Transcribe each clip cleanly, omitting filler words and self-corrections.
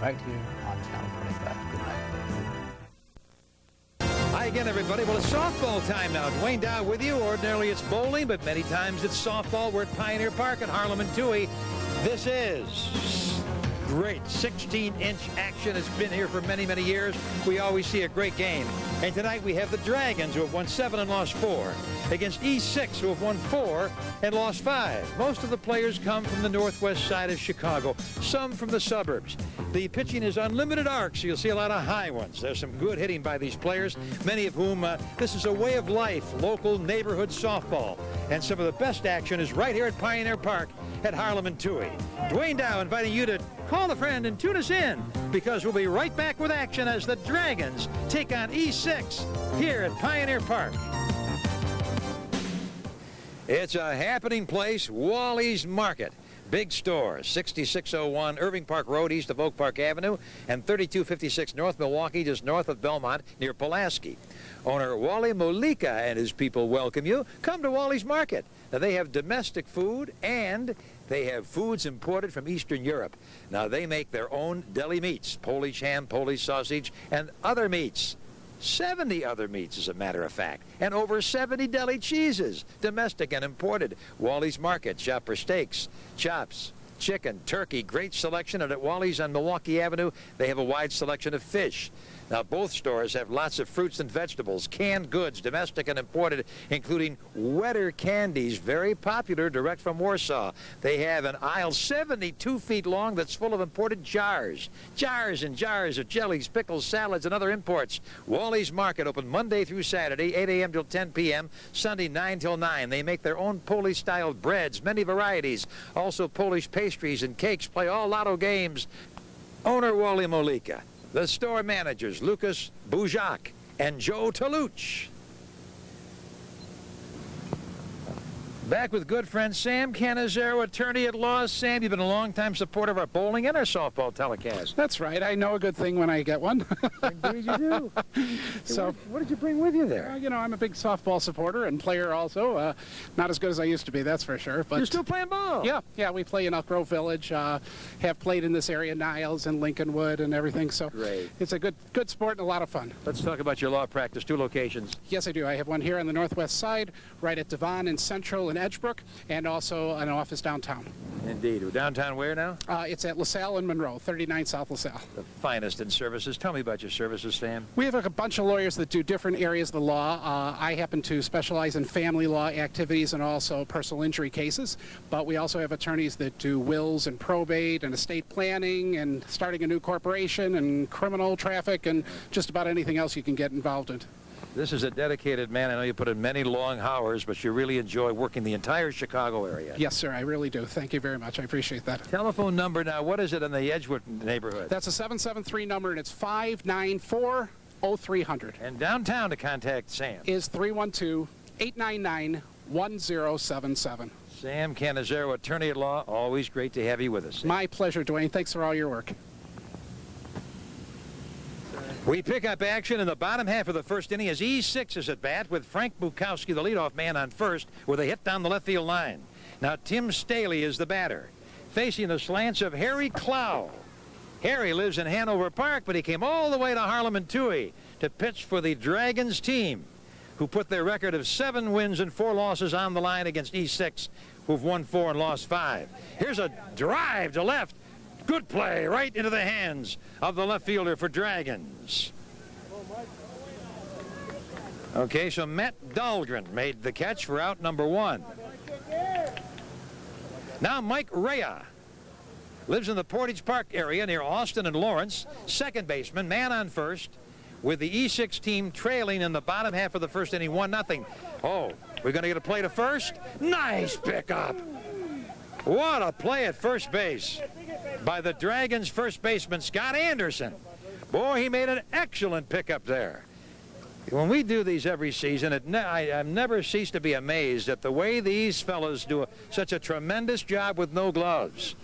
right here on Channel 25. Good night. Hi again, everybody. Well, it's softball time now. Dwayne Dow with you. Ordinarily it's bowling, but many times it's softball. We're at Pioneer Park at Harlem and Toohey. This is great 16-inch action. It's been here for many, many years. We always see a great game. And tonight we have the Dragons, who have won 7 and lost 4, against E6, who have won 4 and lost 5. Most of the players come from the northwest side of Chicago, some from the suburbs. The pitching is unlimited arcs. You'll see a lot of high ones. There's some good hitting by these players, many of whom this is a way of life, local neighborhood softball. And some of the best action is right here at Pioneer Park at Harlem and Toohey. Dwayne Dow inviting you to call a friend and tune us in, because we'll be right back with action as the Dragons take on E6 here at Pioneer Park. It's a happening place, Wally's Market. Big store, 6601 Irving Park Road, east of Oak Park Avenue, and 3256 North Milwaukee, just north of Belmont, near Pulaski. Owner Wally Molika and his people welcome you. Come to Wally's Market. Now, they have domestic food, and they have foods imported from Eastern Europe. Now, they make their own deli meats, Polish ham, Polish sausage, and other meats. 70 other meats, as a matter of fact, and over 70 deli cheeses, domestic and imported. Wally's Market, shop for steaks, chops, chicken, turkey, great selection. And at Wally's on Milwaukee Avenue, they have a wide selection of fish. Now, both stores have lots of fruits and vegetables, canned goods, domestic and imported, including Wetter candies, very popular, direct from Warsaw. They have an aisle 72 feet long that's full of imported jars. Jars and jars of jellies, pickles, salads, and other imports. Wally's Market, open Monday through Saturday, 8 a.m. till 10 p.m., Sunday 9 till 9. They make their own Polish-style breads, many varieties. Also Polish pastries and cakes, play all lotto games. Owner Wally Molika. The store managers, Lucas Bujak and Joe Taluch. Back with good friend Sam Canizero, attorney at law. Sam, you've been a long-time supporter of our bowling and our softball telecast. That's right. I know a good thing when I get one. Indeed you do. So, what did you bring with you there? you know, I'm a big softball supporter and player also. Not as good as I used to be, that's for sure. But You're still playing ball? Yeah, we play in Elk Grove Village. Have played in this area, Niles and Lincolnwood and everything. So Great. It's a good sport and a lot of fun. Let's talk about your law practice, 2 locations. Yes, I do. I have one here on the northwest side, right at Devon and Central and Edgebrook, and also an office downtown. Indeed. We're downtown where now? It's at LaSalle and Monroe, 39 South LaSalle. The finest in services. Tell me about your services, Sam. We have a bunch of lawyers that do different areas of the law. I happen to specialize in family law activities and also personal injury cases, but we also have attorneys that do wills and probate and estate planning and starting a new corporation and criminal traffic and just about anything else you can get involved in. This is a dedicated man. I know you put in many long hours, but you really enjoy working the entire Chicago area. Yes, sir, I really do. Thank you very much. I appreciate that. Telephone number now, what is it in the Edgewood neighborhood? That's a 773 number, and it's 594-0300. And downtown to contact Sam. Is 312-899-1077. Sam Canizero, attorney at law. Always great to have you with us, Sam. My pleasure, Dwayne. Thanks for all your work. We pick up action in the bottom half of the first inning as E6 is at bat with Frank Bukowski, the leadoff man, on first with a hit down the left field line. Now Tim Staley is the batter, facing the slants of Harry Clow. Harry lives in Hanover Park, but he came all the way to Harlem and Toohey to pitch for the Dragons team, who put their record of 7 wins and 4 losses on the line against E6, who've won 4 and lost 5. Here's a drive to left. Good play right into the hands of the left fielder for Dragons. Okay, so Matt Dahlgren made the catch for out number 1. Now Mike Rea lives in the Portage Park area near Austin and Lawrence. Second baseman, man on first, with the E6 team trailing in the bottom half of the first inning, 1-0. Oh, we're going to get a play to first. Nice pickup. What a play at first base by the Dragons' first baseman, Scott Anderson. Boy, he made an excellent pickup there. When we do these every season, I've never ceased to be amazed at the way these fellas do such a tremendous job with no gloves.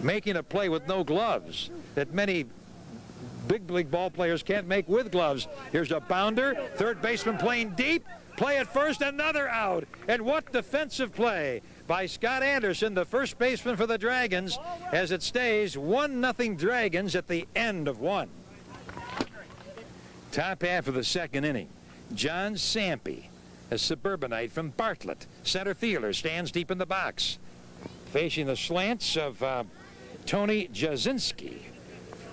Making a play with no gloves that many big league ball players can't make with gloves. Here's a bounder, third baseman playing deep. Play at first, another out. And what defensive play by Scott Anderson, the first baseman for the Dragons, as it stays 1-0 Dragons at the end of one. Top half of the second inning. John Sampe, a suburbanite from Bartlett, center fielder, stands deep in the box. Facing the slants of Tony Jasinski,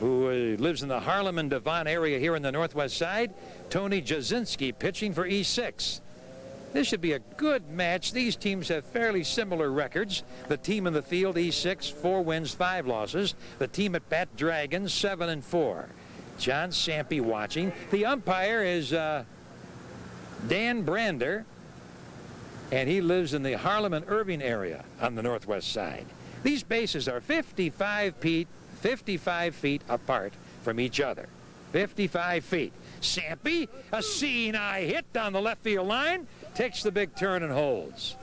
who lives in the Harlem and Devon area here in the Northwest Side. Tony Jasinski pitching for E6. This should be a good match. These teams have fairly similar records. The team in the field, E6, 4 wins, 5 losses. The team at bat, Dragons, 7-4. John Sampe watching. The umpire is Dan Brander, and he lives in the Harlem and Irving area on the Northwest Side. These bases are 55 feet apart from each other. 55 feet. Sampe, a seeing eye hit down the left field line, takes the big turn and holds.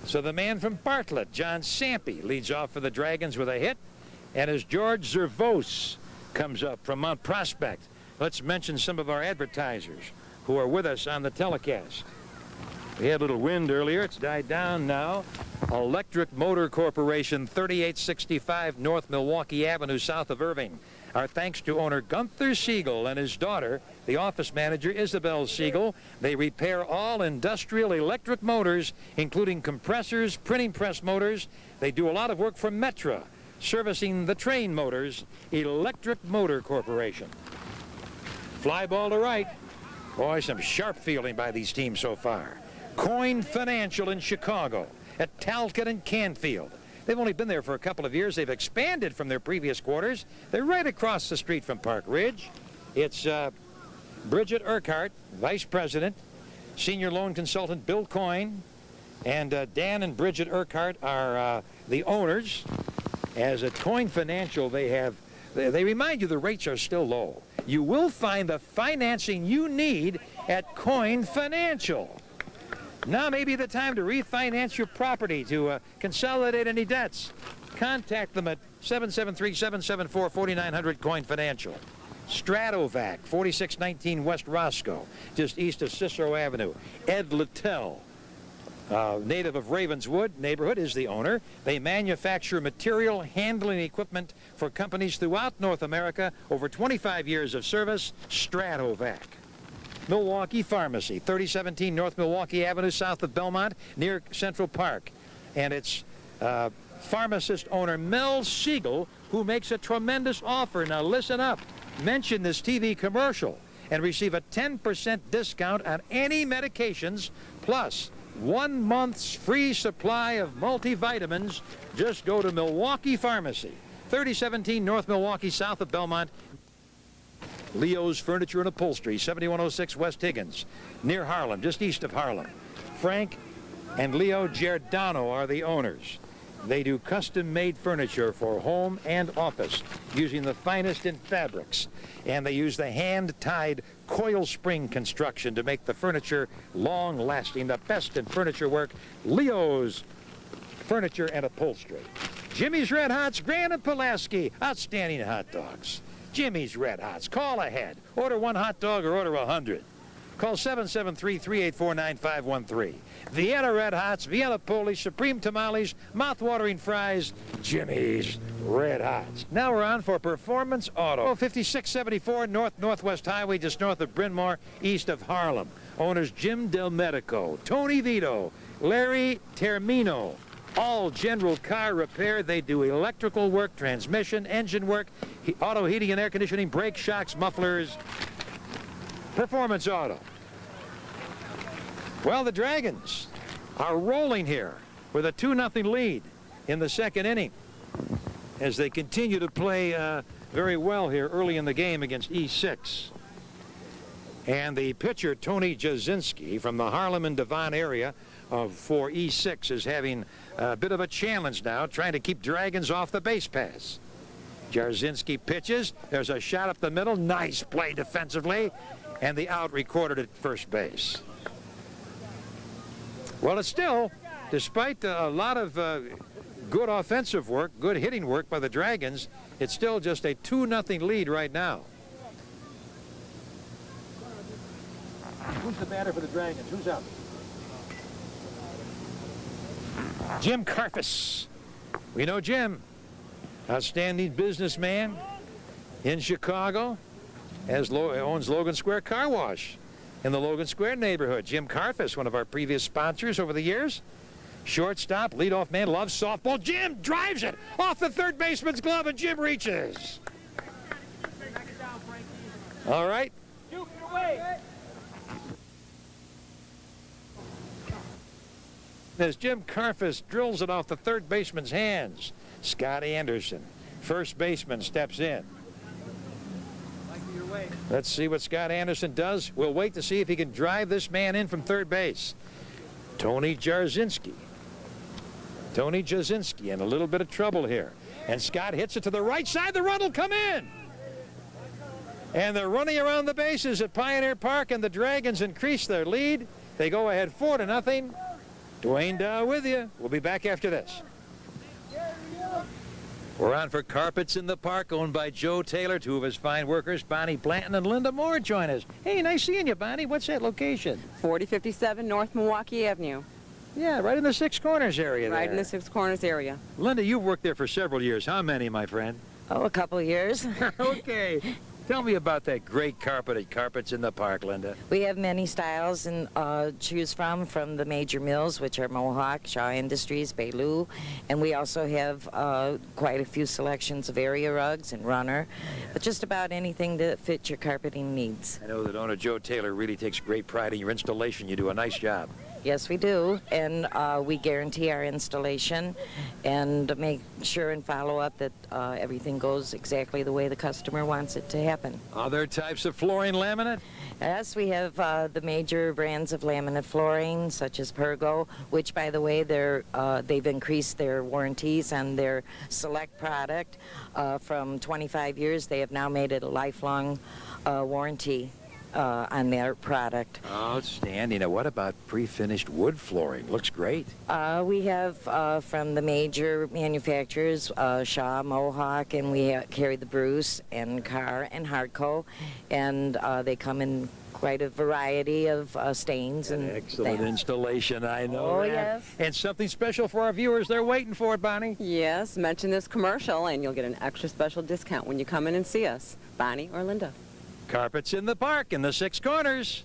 So the man from Bartlett, John Sampe, leads off for the Dragons with a hit. And as George Zervos comes up from Mount Prospect, let's mention some of our advertisers who are with us on the telecast. We had a little wind earlier. It's died down now. Electric Motor Corporation, 3865 North Milwaukee Avenue, south of Irving. Our thanks to owner Gunther Siegel and his daughter, the office manager Isabel Siegel. They repair all industrial electric motors, including compressors, printing press motors. They do a lot of work for Metra, servicing the train motors. Electric Motor Corporation. Fly ball to right. Boy, some sharp fielding by these teams so far. Coin Financial in Chicago, at Talcott and Canfield. They've only been there for a couple of years. They've expanded from their previous quarters. They're right across the street from Park Ridge. It's Bridget Urquhart, Vice President, Senior Loan Consultant Bill Coyne, and Dan and Bridget Urquhart are the owners. As at Coin Financial, they remind you the rates are still low. You will find the financing you need at Coin Financial. Now may be the time to refinance your property, to consolidate any debts. Contact them at 773-774-4900 Coin Financial. Stratovac, 4619 West Roscoe, just east of Cicero Avenue. Ed Littell, native of Ravenswood neighborhood, is the owner. They manufacture material handling equipment for companies throughout North America. Over 25 years of service. Stratovac. Milwaukee Pharmacy, 3017 North Milwaukee Avenue, south of Belmont, near Central Park. And it's pharmacist owner Mel Siegel who makes a tremendous offer. Now listen up. Mention this TV commercial and receive a 10% discount on any medications, plus 1 month's free supply of multivitamins. Just go to Milwaukee Pharmacy, 3017 North Milwaukee, south of Belmont. Leo's Furniture and Upholstery, 7106 West Higgins, near Harlem, just east of Harlem. Frank and Leo Giordano are the owners. They do custom-made furniture for home and office using the finest in fabrics. And they use the hand-tied coil spring construction to make the furniture long-lasting. The best in furniture work, Leo's Furniture and Upholstery. Jimmy's Red Hots, Grand and Pulaski, outstanding hot dogs. Jimmy's Red Hots. Call ahead. Order 1 hot dog or order 100. Call 773-384-9513. Vienna Red Hots, Vienna Polish, Supreme Tamales, mouth-watering fries, Jimmy's Red Hots. Now we're on for Performance Auto. 5674 Northwest Highway, just north of Bryn Mawr, east of Harlem. Owners Jim Del Medico, Tony Vito, Larry Termino. All general car repair. They do electrical work, transmission, engine work, auto heating and air conditioning, brake shocks, mufflers. Performance Auto. Well, the Dragons are rolling here with a 2-0 lead in the second inning as they continue to play very well here early in the game against E6. And the pitcher, Tony Jasinski, from the Harlem and Devon area for E6, is having a bit of a challenge now, trying to keep Dragons off the base pass. Jasinski pitches. There's a shot up the middle. Nice play defensively. And the out recorded at first base. Well, it's still, despite a lot of good offensive work, good hitting work by the Dragons, it's still just a 2-0 lead right now. Who's the batter for the Dragons? Who's up? Jim Karfus. We know Jim. Outstanding businessman in Chicago. Owns Logan Square Car Wash in the Logan Square neighborhood. Jim Karfus, one of our previous sponsors over the years. Shortstop, leadoff man, loves softball. Jim drives it off the third baseman's glove, and Jim reaches. All right. As Jim Karfus drills it off the third baseman's hands, Scott Anderson, first baseman, steps in. Let's see what Scott Anderson does. We'll wait to see if he can drive this man in from third base. Tony Jarzynski. Tony Jarzynski in a little bit of trouble here. And Scott hits it to the right side. The run will come in. And they're running around the bases at Pioneer Park, and the Dragons increase their lead. They go ahead 4-0. Dwayne Dow with you. We'll be back after this. We're on for Carpets in the Park, owned by Joe Taylor. Two of his fine workers, Bonnie Blanton and Linda Moore, join us. Hey, nice seeing you, Bonnie. What's that location? 4057 North Milwaukee Avenue. Yeah, right in the Six Corners area there. Right in the Six Corners area. Linda, you've worked there for several years. How many, my friend? Oh, a couple of years. Okay. Tell me about that great carpet at Carpets in the Park, Linda. We have many styles and choose from the major mills, which are Mohawk, Shaw Industries, Bailu, and we also have quite a few selections of area rugs and runner, but just about anything that fits your carpeting needs. I know that owner Joe Taylor really takes great pride in your installation. You do a nice job. Yes, we do, and we guarantee our installation and make sure and follow up that everything goes exactly the way the customer wants it to happen. Other types of flooring laminate? Yes, we have the major brands of laminate flooring, such as Pergo, which, by the way, they've increased their warranties on their select product from 25 years. They have now made it a lifelong warranty on their product. Outstanding. Now, what about pre-finished wood flooring? Looks great. We have from the major manufacturers, Shaw, Mohawk, and we carry the Bruce and Carr and Hardco, and they come in quite a variety of stains. And excellent installation, I know. Oh, that. yes. And something special for our viewers. They're waiting for it, Bonnie. Yes, mention this commercial and you'll get an extra special discount when you come in and see us. Bonnie or Linda. Carpets in the Park in the Six Corners.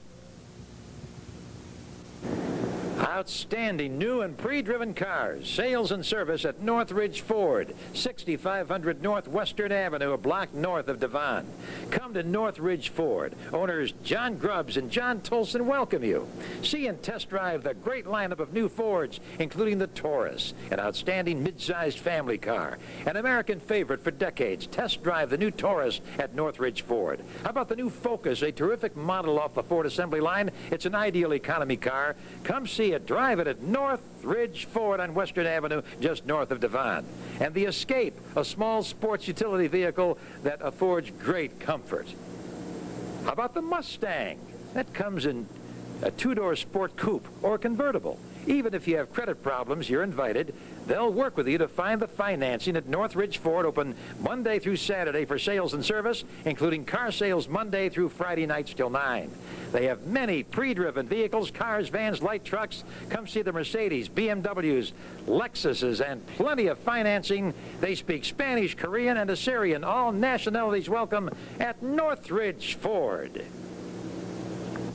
Outstanding new and pre-driven cars. Sales and service at Northridge Ford, 6500 North Western Avenue, a block north of Devon. Come to Northridge Ford. Owners John Grubbs and John Tolson welcome you. See and test drive the great lineup of new Fords, including the Taurus, an outstanding mid-sized family car. An American favorite for decades. Test drive the new Taurus at Northridge Ford. How about the new Focus, a terrific model off the Ford assembly line? It's an ideal economy car. Come see it. Drive it at Northridge Ford on Western Avenue, just north of Devon. And the Escape, a small sports utility vehicle that affords great comfort. How about the Mustang? That comes in a two-door sport coupe or convertible. Even if you have credit problems, you're invited. They'll work with you to find the financing at Northridge Ford, open Monday through Saturday for sales and service, including car sales Monday through Friday nights till 9. They have many pre-driven vehicles, cars, vans, light trucks. Come see the Mercedes, BMWs, Lexuses, and plenty of financing. They speak Spanish, Korean, and Assyrian. All nationalities welcome at Northridge Ford.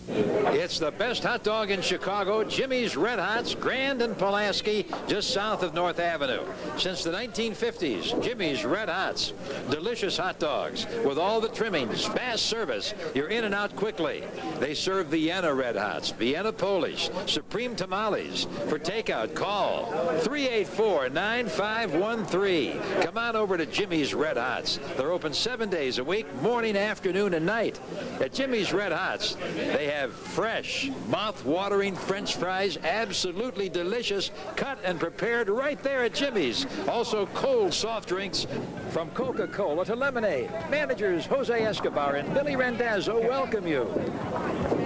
It's the best hot dog in Chicago, Jimmy's Red Hots, Grand and Pulaski, just south of North Avenue. Since the 1950s, Jimmy's Red Hots. Delicious hot dogs with all the trimmings, fast service. You're in and out quickly. They serve Vienna Red Hots, Vienna Polish, Supreme Tamales. For takeout, call 384-9513. Come on over to Jimmy's Red Hots. They're open 7 days a week, morning, afternoon, and night. At Jimmy's Red Hots, they have fresh, mouth-watering French fries, absolutely delicious, cut and prepared right there at Jimmy's. Also cold soft drinks from Coca-Cola to lemonade. Managers Jose Escobar and Billy Randazzo welcome you.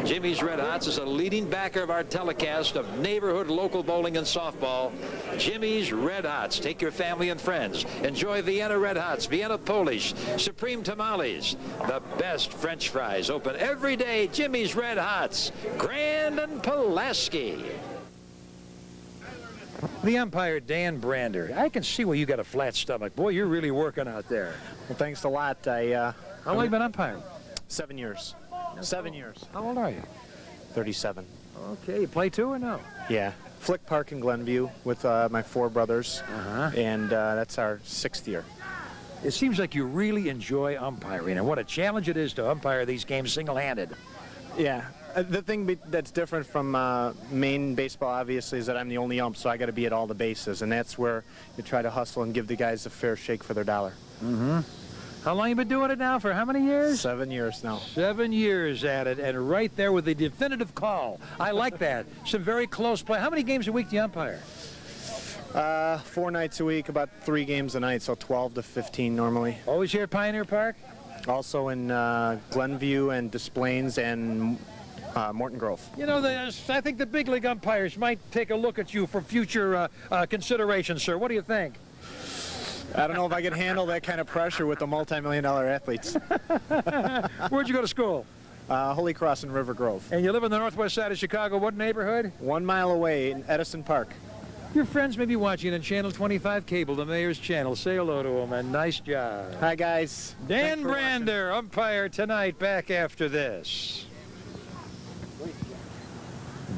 Jimmy's Red Hots is a leading backer of our telecast of neighborhood local bowling and softball. Jimmy's Red Hots. Take your family and friends. Enjoy Vienna Red Hots, Vienna Polish, Supreme Tamales. The best French fries open every day. Jimmy's Red Hots, Grand and Pulaski. The umpire, Dan Brander. I can see why you got a flat stomach. Boy, you're really working out there. Well, thanks a lot. How long you been umpiring? 7 years. 7 years. How old are you? 37. Okay, you play too or no? Yeah. Flick Park in Glenview with my 4 brothers, Uh-huh. and that's our 6th year. It seems like you really enjoy umpiring, and what a challenge it is to umpire these games single-handed. Yeah. The thing that's different from Maine baseball, obviously, is that I'm the only ump, so I got to be at all the bases, and that's where you try to hustle and give the guys a fair shake for their dollar. Mm-hmm. How long you been doing it now? For how many years? 7 years now. 7 years at it, and right there with the definitive call. I like that. Some very close play. How many games a week do you umpire? 4 nights a week, about 3 games a night, so 12 to 15 normally. Always here at Pioneer Park? Also in Glenview and Des Plaines and Morton Grove. You know, I think the big league umpires might take a look at you for future consideration, sir. What do you think? I don't know if I can handle that kind of pressure with the multi-million-dollar athletes. Where'd you go to school? Holy Cross in River Grove. And you live on the northwest side of Chicago. What neighborhood? 1 mile away in Edison Park. Your friends may be watching on Channel 25 Cable, the mayor's channel. Say hello to them, and nice job. Hi, guys. Dan Thanks for watching. Brander, umpire tonight, back after this.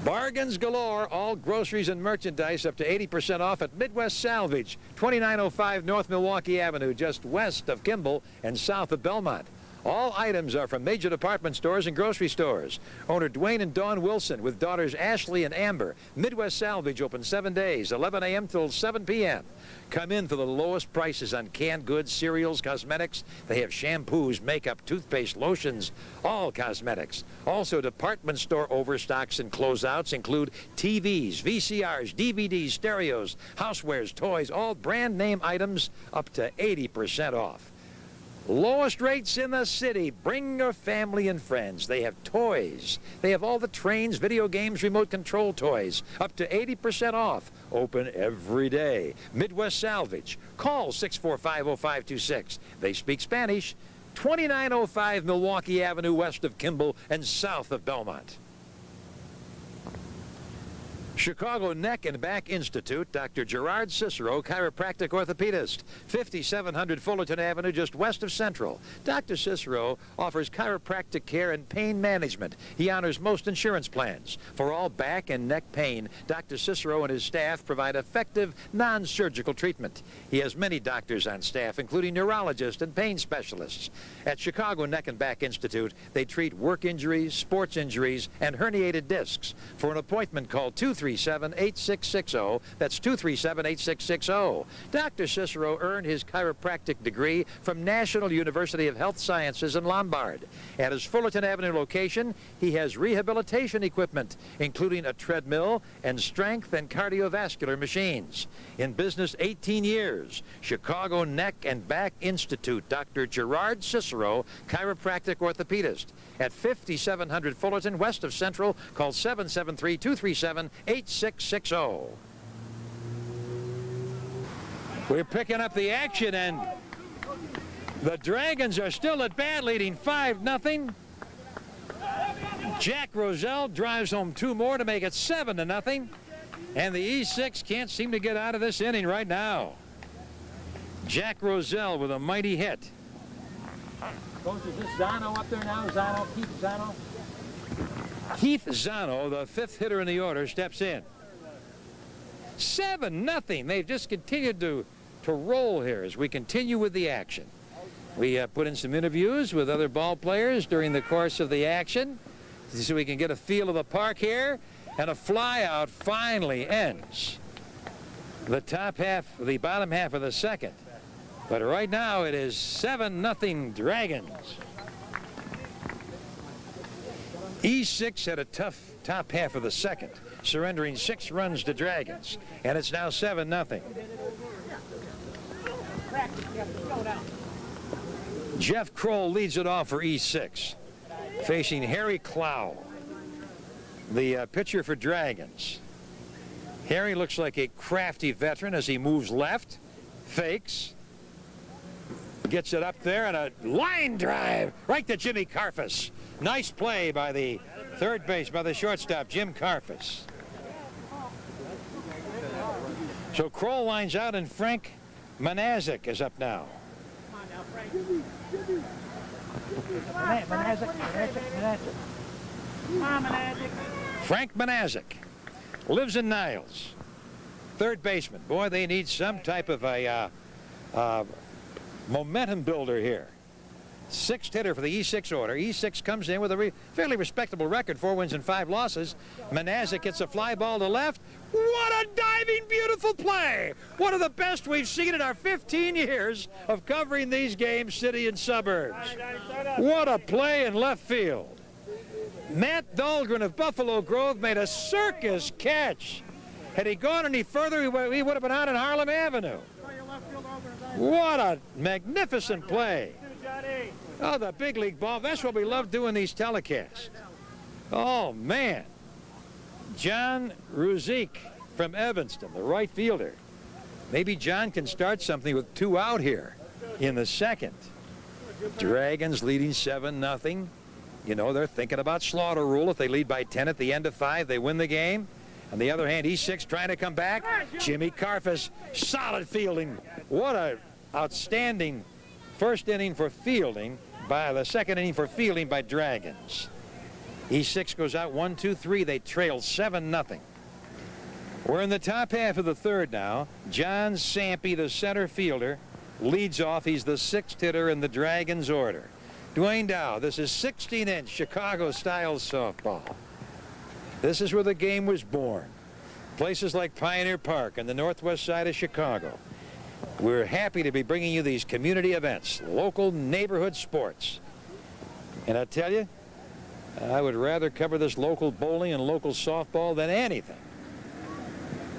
Bargains galore, all groceries and merchandise up to 80% off at Midwest Salvage, 2905 North Milwaukee Avenue, just west of Kimball and south of Belmont. All items are from major department stores and grocery stores. Owner Dwayne and Dawn Wilson with daughters Ashley and Amber. Midwest Salvage open 7 days, 11 a.m. till 7 p.m. Come in for the lowest prices on canned goods, cereals, cosmetics. They have shampoos, makeup, toothpaste, lotions, all cosmetics. Also, department store overstocks and closeouts include TVs, VCRs, DVDs, stereos, housewares, toys, all brand name items up to 80% off. Lowest rates in the city. Bring your family and friends. They have toys. They have all the trains, video games, remote control toys. Up to 80% off. Open every day. Midwest Salvage. Call 645-0526. They speak Spanish. 2905 Milwaukee Avenue, west of Kimball and south of Belmont. Chicago Neck and Back Institute, Dr. Gerard Cicero, chiropractic orthopedist, 5700 Fullerton Avenue, just west of Central. Dr. Cicero offers chiropractic care and pain management. He honors most insurance plans. For all back and neck pain, Dr. Cicero and his staff provide effective, non-surgical treatment. He has many doctors on staff, including neurologists and pain specialists. At Chicago Neck and Back Institute, they treat work injuries, sports injuries, and herniated discs. For an appointment, call 237-8660. That's 237-8660. Dr. Cicero earned his chiropractic degree from National University of Health Sciences in Lombard. At his Fullerton Avenue location, he has rehabilitation equipment, including a treadmill and strength and cardiovascular machines. In business 18 years, Chicago Neck and Back Institute, Dr. Gerard Cicero, chiropractic orthopedist. At 5700 Fullerton, west of Central, call 773-237-8660. We're picking up the action, and the Dragons are still at bat, leading 5-0. Jack Roselle drives home 2 more to make it 7-0. And the E6 can't seem to get out of this inning right now. Jack Roselle with a mighty hit. Coach, is this Zano up there now? Zano, Keith Zano? Keith Zano, the 5th hitter in the order, steps in. 7-0. They've just continued to roll here as we continue with the action. We put in some interviews with other ball players during the course of the action so we can get a feel of the park here. And a flyout finally ends the bottom half of the second. But right now it is 7-0 Dragons. E6 had a tough top half of the second, surrendering 6 runs to Dragons. And it's now 7-0. Jeff Kroll leads it off for E6, facing Harry Clow, the pitcher for Dragons. Harry looks like a crafty veteran as he moves left, fakes, gets it up there, and a line drive right to Jimmy Karfus. Nice play by the third base, by the shortstop, Jim Karfus. So Kroll lines out, and Frank Manazik is up now. Frank Manazik lives in Niles. Third baseman. Boy, they need some type of a momentum builder here. Sixth hitter for the E6 order. E6 comes in with a fairly respectable record, 4 wins and 5 losses. Manazik hits a fly ball to left. What a diving, beautiful play. One of the best we've seen in our 15 years of covering these games, city and suburbs. What a play in left field. Matt Dahlgren of Buffalo Grove made a circus catch. Had he gone any further, he would have been out on Harlem Avenue. What a magnificent play. Oh, the big league ball. That's what we love doing these telecasts. Oh, man. John Ruzik from Evanston, the right fielder. Maybe John can start something with 2 out here in the second. Dragons leading 7-0. You know, they're thinking about slaughter rule. If they lead by 10 at the end of 5, they win the game. On the other hand, E6 trying to come back. Jimmy Karfus, solid fielding. What a outstanding first inning for fielding by the second inning for fielding by Dragons. E6 goes out 1-2-3. They trail 7-0. We're in the top half of the third now. John Sampe, the center fielder, leads off. He's the 6th hitter in the Dragons order. Dwayne Dow, this is 16-inch Chicago-style softball. This is where the game was born. Places like Pioneer Park on the northwest side of Chicago. We're happy to be bringing you these community events, local neighborhood sports. And I tell you, I would rather cover this local bowling and local softball than anything.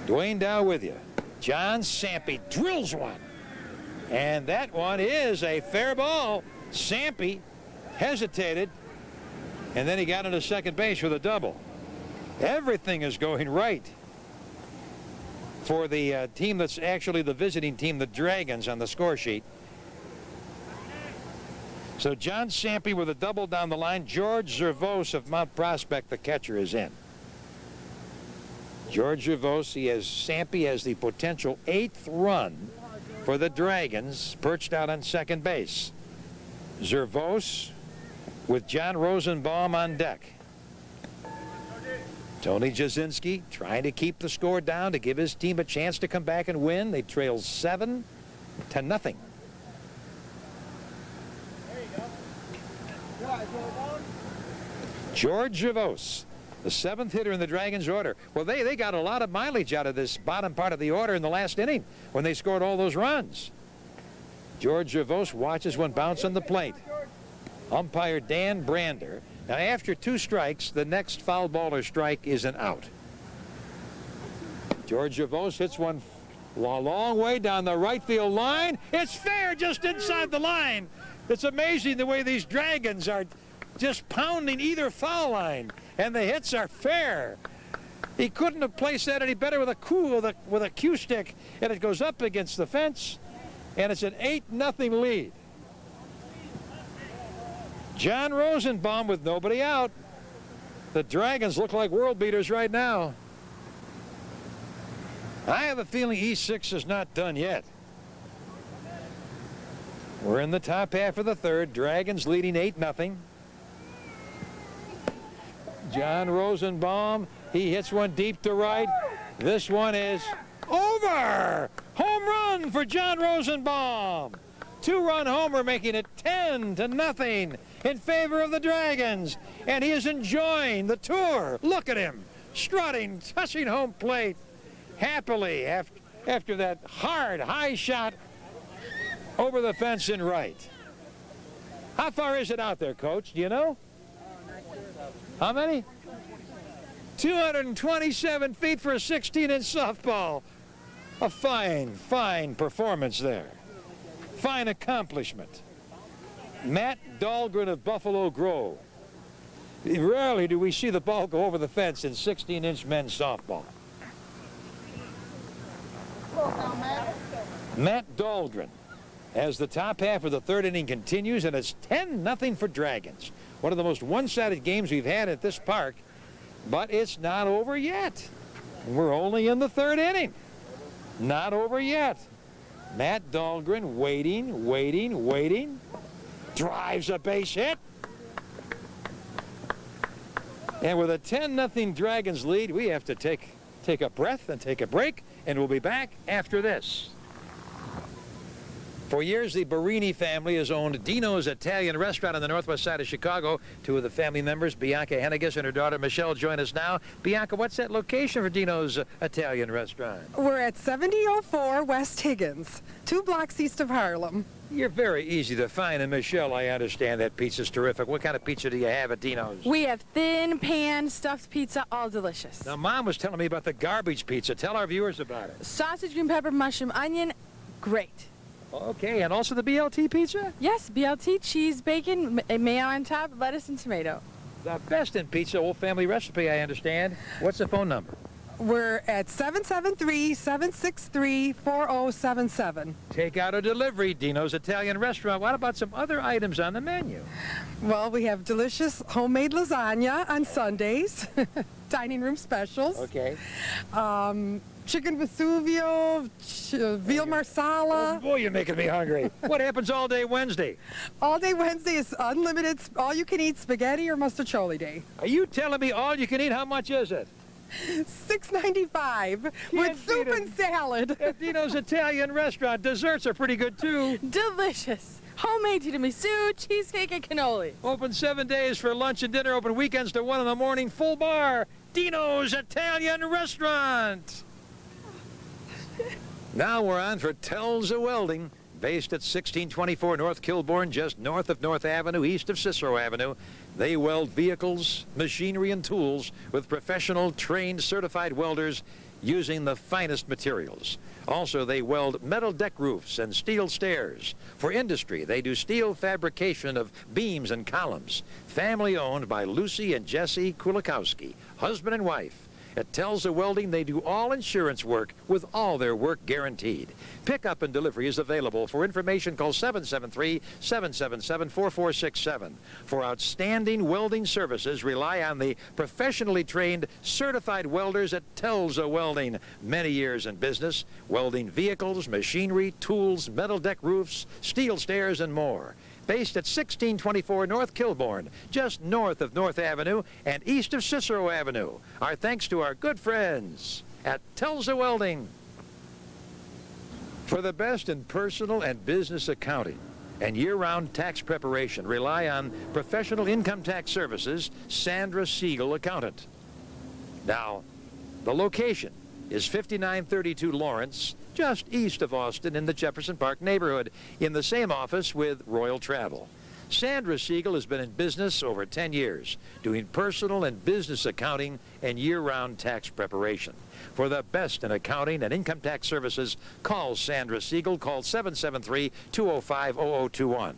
Dwayne Dow with you. John Sampe drills one. And that one is a fair ball. Sampe hesitated, and then he got into second base with a double. Everything is going right for the team that's actually the visiting team, the Dragons, on the score sheet. So John Sampe with a double down the line. George Zervos of Mount Prospect, the catcher, is in. George Zervos, Sampe has the potential 8th run for the Dragons, perched out on second base. Zervos with John Rosenbaum on deck. Tony Jasinski trying to keep the score down to give his team a chance to come back and win. They trail 7-0. George Zervos, the 7th hitter in the Dragons order. Well, they got a lot of mileage out of this bottom part of the order in the last inning when they scored all those runs. George Zervos watches one bounce on the plate. Umpire Dan Brander. Now, after 2 strikes, the next foul ball or strike is an out. George Zervos hits one a long way down the right field line. It's fair just inside the line. It's amazing the way these Dragons are just pounding either foul line, and the hits are fair. He couldn't have placed that any better with a cue stick, and it goes up against the fence, and it's an 8-0 lead. John Rosenbaum with nobody out. The Dragons look like world beaters right now. I have a feeling E6 is not done yet. We're in the top half of the third. Dragons leading 8-0. John Rosenbaum, he hits one deep to right. This one is over. Home run for John Rosenbaum. 2-run homer, making it 10-0 in favor of the Dragons. And he is enjoying the tour. Look at him, strutting, touching home plate happily after that hard, high shot over the fence in right. How far is it out there, Coach? Do you know? How many? 227 feet for a 16-inch softball. A fine, fine performance there. Fine accomplishment. Matt Dahlgren of Buffalo Grove. Rarely do we see the ball go over the fence in 16-inch men's softball. Matt Dahlgren, as the top half of the third inning continues, and it's 10-0 for Dragons. One of the most one-sided games we've had at this park, but it's not over yet. We're only in the third inning. Not over yet. Matt Dahlgren waiting. Drives a base hit. And with a 10-0 Dragons lead, we have to take a breath and take a break, and we'll be back after this. For years, the Barini family has owned Dino's Italian Restaurant on the northwest side of Chicago. Two of the family members, Bianca Henniges and her daughter Michelle, join us now. Bianca, what's that location for Dino's Italian Restaurant? We're at 7004 West Higgins, 2 blocks east of Harlem. You're very easy to find, and Michelle, I understand that pizza's terrific. What kind of pizza do you have at Dino's? We have thin pan stuffed pizza, all delicious. Now, Mom was telling me about the garbage pizza. Tell our viewers about it. Sausage, green pepper, mushroom, onion, great. Okay, and also the BLT pizza? Yes, BLT, cheese, bacon, mayo on top, lettuce and tomato. The best in pizza, old family recipe, I understand. What's the phone number? We're at 773-763-4077. Take out a delivery, Dino's Italian Restaurant. What about some other items on the menu? Well, we have delicious homemade lasagna on Sundays, dining room specials. Okay. Chicken Vesuvio, veal marsala. Oh, boy, you're making me hungry. What happens all day Wednesday? All day Wednesday is unlimited, all-you-can-eat spaghetti or mustacholi day. Are you telling me all you can eat? How much is it? $6.95 with soup and salad. At Dino's Italian Restaurant, desserts are pretty good, too. Delicious. Homemade tiramisu, cheesecake, and cannoli. Open 7 days for lunch and dinner. Open weekends to 1 in the morning. Full bar. Dino's Italian Restaurant. Now we're on for Telza Welding, based at 1624 North Kilbourne, just north of North Avenue, east of Cicero Avenue. They weld vehicles, machinery, and tools with professional, trained, certified welders using the finest materials. Also, they weld metal deck roofs and steel stairs. For industry, they do steel fabrication of beams and columns. Family owned by Lucy and Jesse Kulikowski, husband and wife. At Telza Welding, they do all insurance work with all their work guaranteed. Pickup and delivery is available. For information, call 773-777-4467. For outstanding welding services, rely on the professionally trained, certified welders at Telza Welding. Many years in business, welding vehicles, machinery, tools, metal deck roofs, steel stairs, and more. Based at 1624 North Kilbourne, just north of North Avenue and east of Cicero Avenue. Our thanks to our good friends at Telza Welding. For the best in personal and business accounting and year-round tax preparation, rely on professional income tax services, Sandra Siegel Accountant. Now, the location is 5932 Lawrence, just east of Austin in the Jefferson Park neighborhood, in the same office with Royal Travel. Sandra Siegel has been in business over 10 years, doing personal and business accounting and year-round tax preparation. For the best in accounting and income tax services, call Sandra Siegel. Call 773-205-0021.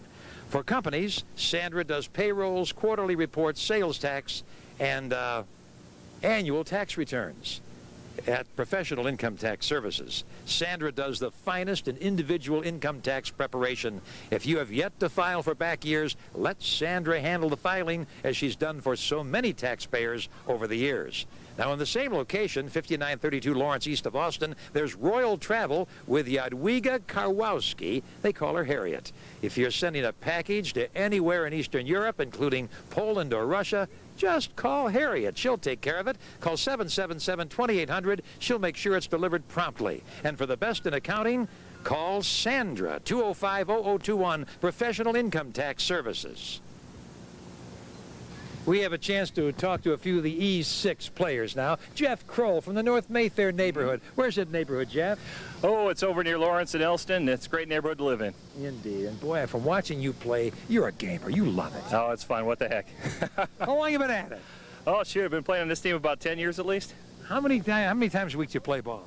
For companies, Sandra does payrolls, quarterly reports, sales tax, and annual tax returns. At Professional Income Tax Services, Sandra does the finest in individual income tax preparation. If you have yet to file for back years, let Sandra handle the filing, as she's done for so many taxpayers over the years. Now, in the same location, 5932 Lawrence, east of Austin, there's Royal Travel with Jadwiga Karwowski. They call her Harriet. If you're sending a package to anywhere in Eastern Europe, including Poland or Russia, just call Harriet. She'll take care of it. Call 777-2800. She'll make sure it's delivered promptly. And for the best in accounting, call Sandra, 205-0021, Professional Income Tax Services. We have a chance to talk to a few of the E6 players now. Jeff Kroll from the North Mayfair neighborhood. Where's that neighborhood, Jeff? Oh, it's over near Lawrence and Elston. It's a great neighborhood to live in. Indeed. And boy, from watching you play, you're a gamer. You love it. Oh, it's fun. What the heck? How long have you been at it? Oh, shoot. I've been playing on this team about 10 years at least. How many times a week do you play ball?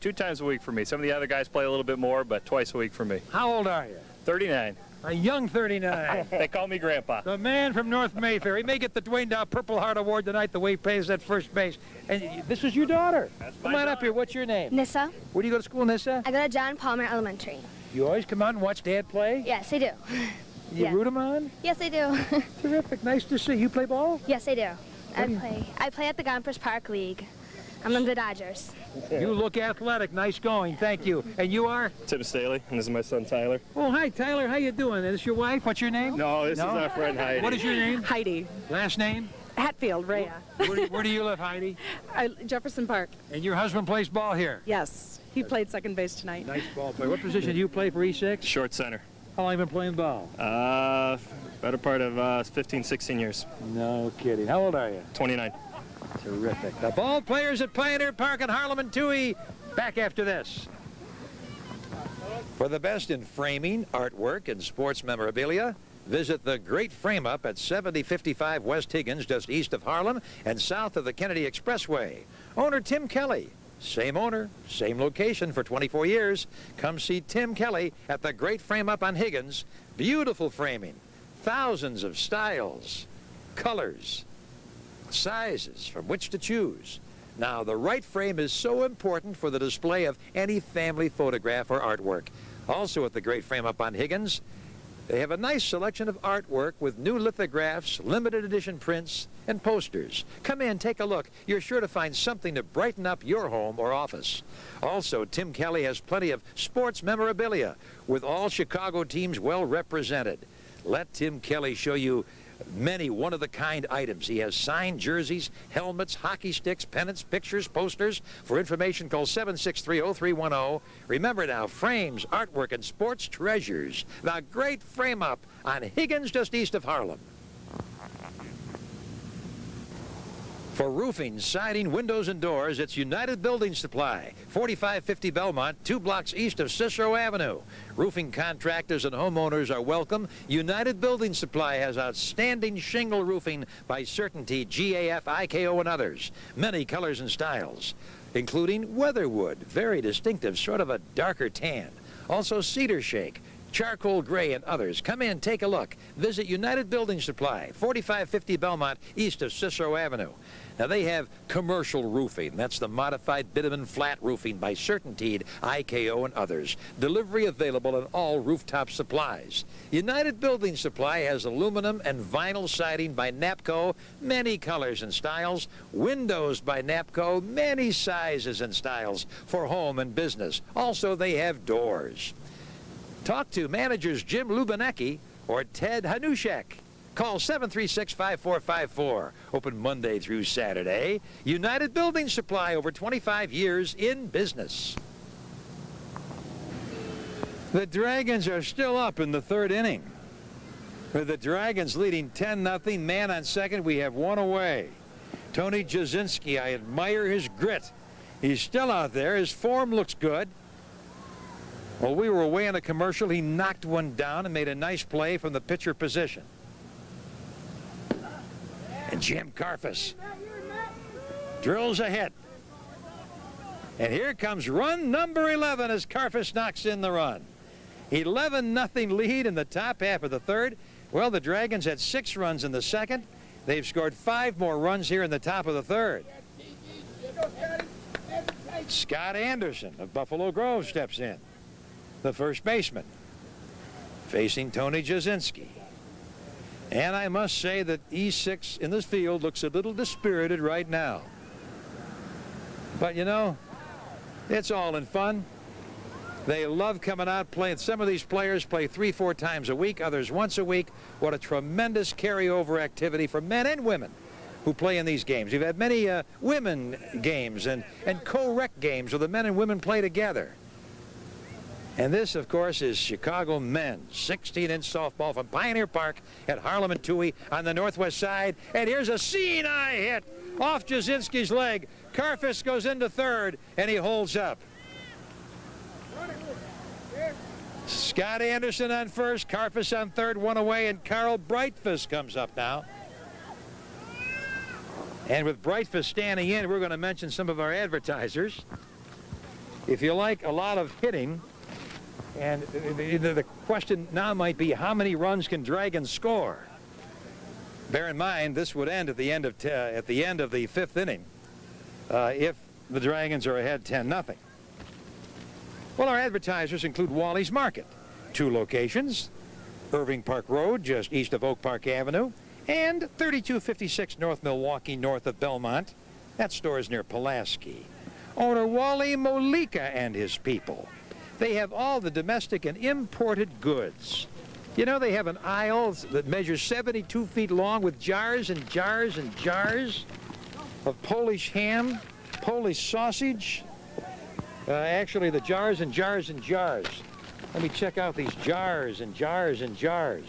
2 times a week for me. Some of the other guys play a little bit more, but twice a week for me. How old are you? 39. A young 39. They call me Grandpa. The man from North Mayfair. He may get the Dwayne Dow Purple Heart Award tonight the way he plays at first base. And this is your daughter. Come on up here. What's your name? Nissa. Where do you go to school, Nissa? I go to John Palmer Elementary. You always come out and watch Dad play? Yes, I do. You root him on? Yes, I do. Terrific. Nice to see. You play ball? Yes, I do. I play at the Gompers Park League. I'm on the Dodgers. You look athletic. Nice going. Thank you. And you are? Tim Staley, and this is my son Tyler. Oh, hi, Tyler. How you doing? Is this your wife? What's your name? No, this is our friend Heidi. What is your name? Heidi. Last name? Hatfield, Rhea. Where do you live, Heidi? Jefferson Park. And your husband plays ball here? Yes. He played second base tonight. Nice ball player. What position do you play for E6? Short center. How long have you been playing ball? Better part of 15, 16 years. No kidding. How old are you? 29. Terrific. The ball players at Pioneer Park in Harlem and Toohey. Back after this. For the best in framing, artwork, and sports memorabilia, visit the Great Frame Up at 7055 West Higgins, just east of Harlem and south of the Kennedy Expressway. Owner Tim Kelly. Same owner, same location for 24 years. Come see Tim Kelly at the Great Frame Up on Higgins. Beautiful framing. Thousands of styles, colors, sizes from which to choose. Now, the right frame is so important for the display of any family photograph or artwork. Also at the Great Frame Up on Higgins, they have a nice selection of artwork with new lithographs, limited edition prints, and posters. Come in, take a look. You're sure to find something to brighten up your home or office. Also, Tim Kelly has plenty of sports memorabilia with all Chicago teams well represented. Let Tim Kelly show you many one-of-the-kind items. He has signed jerseys, helmets, hockey sticks, pennants, pictures, posters. For information, call 763-0310. Remember now, frames, artwork, and sports treasures. The Great Frame Up on Higgins, just east of Harlem. For roofing, siding, windows, and doors, it's United Building Supply, 4550 Belmont, 2 blocks east of Cicero Avenue. Roofing contractors and homeowners are welcome. United Building Supply has outstanding shingle roofing by Certainty, GAF, IKO, and others. Many colors and styles, including weatherwood, very distinctive, sort of a darker tan. Also cedar shake, charcoal gray, and others. Come in, take a look. Visit United Building Supply, 4550 Belmont, east of Cicero Avenue. Now, they have commercial roofing. That's the modified bitumen flat roofing by Certainteed, IKO, and others. Delivery available in all rooftop supplies. United Building Supply has aluminum and vinyl siding by Napco, many colors and styles. Windows by Napco, many sizes and styles for home and business. Also, they have doors. Talk to managers Jim Lubinecki or Ted Hanushek. Call 736-5454. Open Monday through Saturday. United Building Supply, over 25 years in business. The Dragons are still up in the third inning. With the Dragons leading 10-0, man on second, we have one away. Tony Jasinski, I admire his grit. He's still out there. His form looks good. While we were away on a commercial, he knocked one down and made a nice play from the pitcher position. And Jim Karfus drills a hit. And here comes run number 11 as Karfus knocks in the run. 11-0 lead in the top half of the third. Well, the Dragons had 6 runs in the second. They've scored 5 more runs here in the top of the third. Scott Anderson of Buffalo Grove steps in, the first baseman, facing Tony Jasinski. And I must say that E6 in this field looks a little dispirited right now. But, you know, it's all in fun. They love coming out playing. Some of these players play 3-4 times a week, others once a week. What a tremendous carryover activity for men and women who play in these games. You've had many women games and co-rec games where the men and women play together. And this, of course, is Chicago men's 16-inch softball from Pioneer Park at Harlem and Toohey on the northwest side. And here's a seeing-eye hit off Jasinski's leg. Karfus goes into third, and he holds up. Scott Anderson on first, Karfus on third, one away, and Carl Breitfuss comes up now. And with Breitfuss standing in, we're going to mention some of our advertisers. If you like a lot of hitting, and the question now might be, how many runs can Dragons score? Bear in mind, this would end at the end of the fifth inning if the Dragons are ahead 10-0. Well, our advertisers include Wally's Market, 2 locations, Irving Park Road, just east of Oak Park Avenue, and 3256 North Milwaukee, north of Belmont. That store is near Pulaski. Owner Wally Molika and his people. They have all the domestic and imported goods. You know, they have an aisle that measures 72 feet long with jars and jars and jars of Polish ham, Polish sausage. Actually, the jars and jars and jars. Let me check out these jars and jars and jars.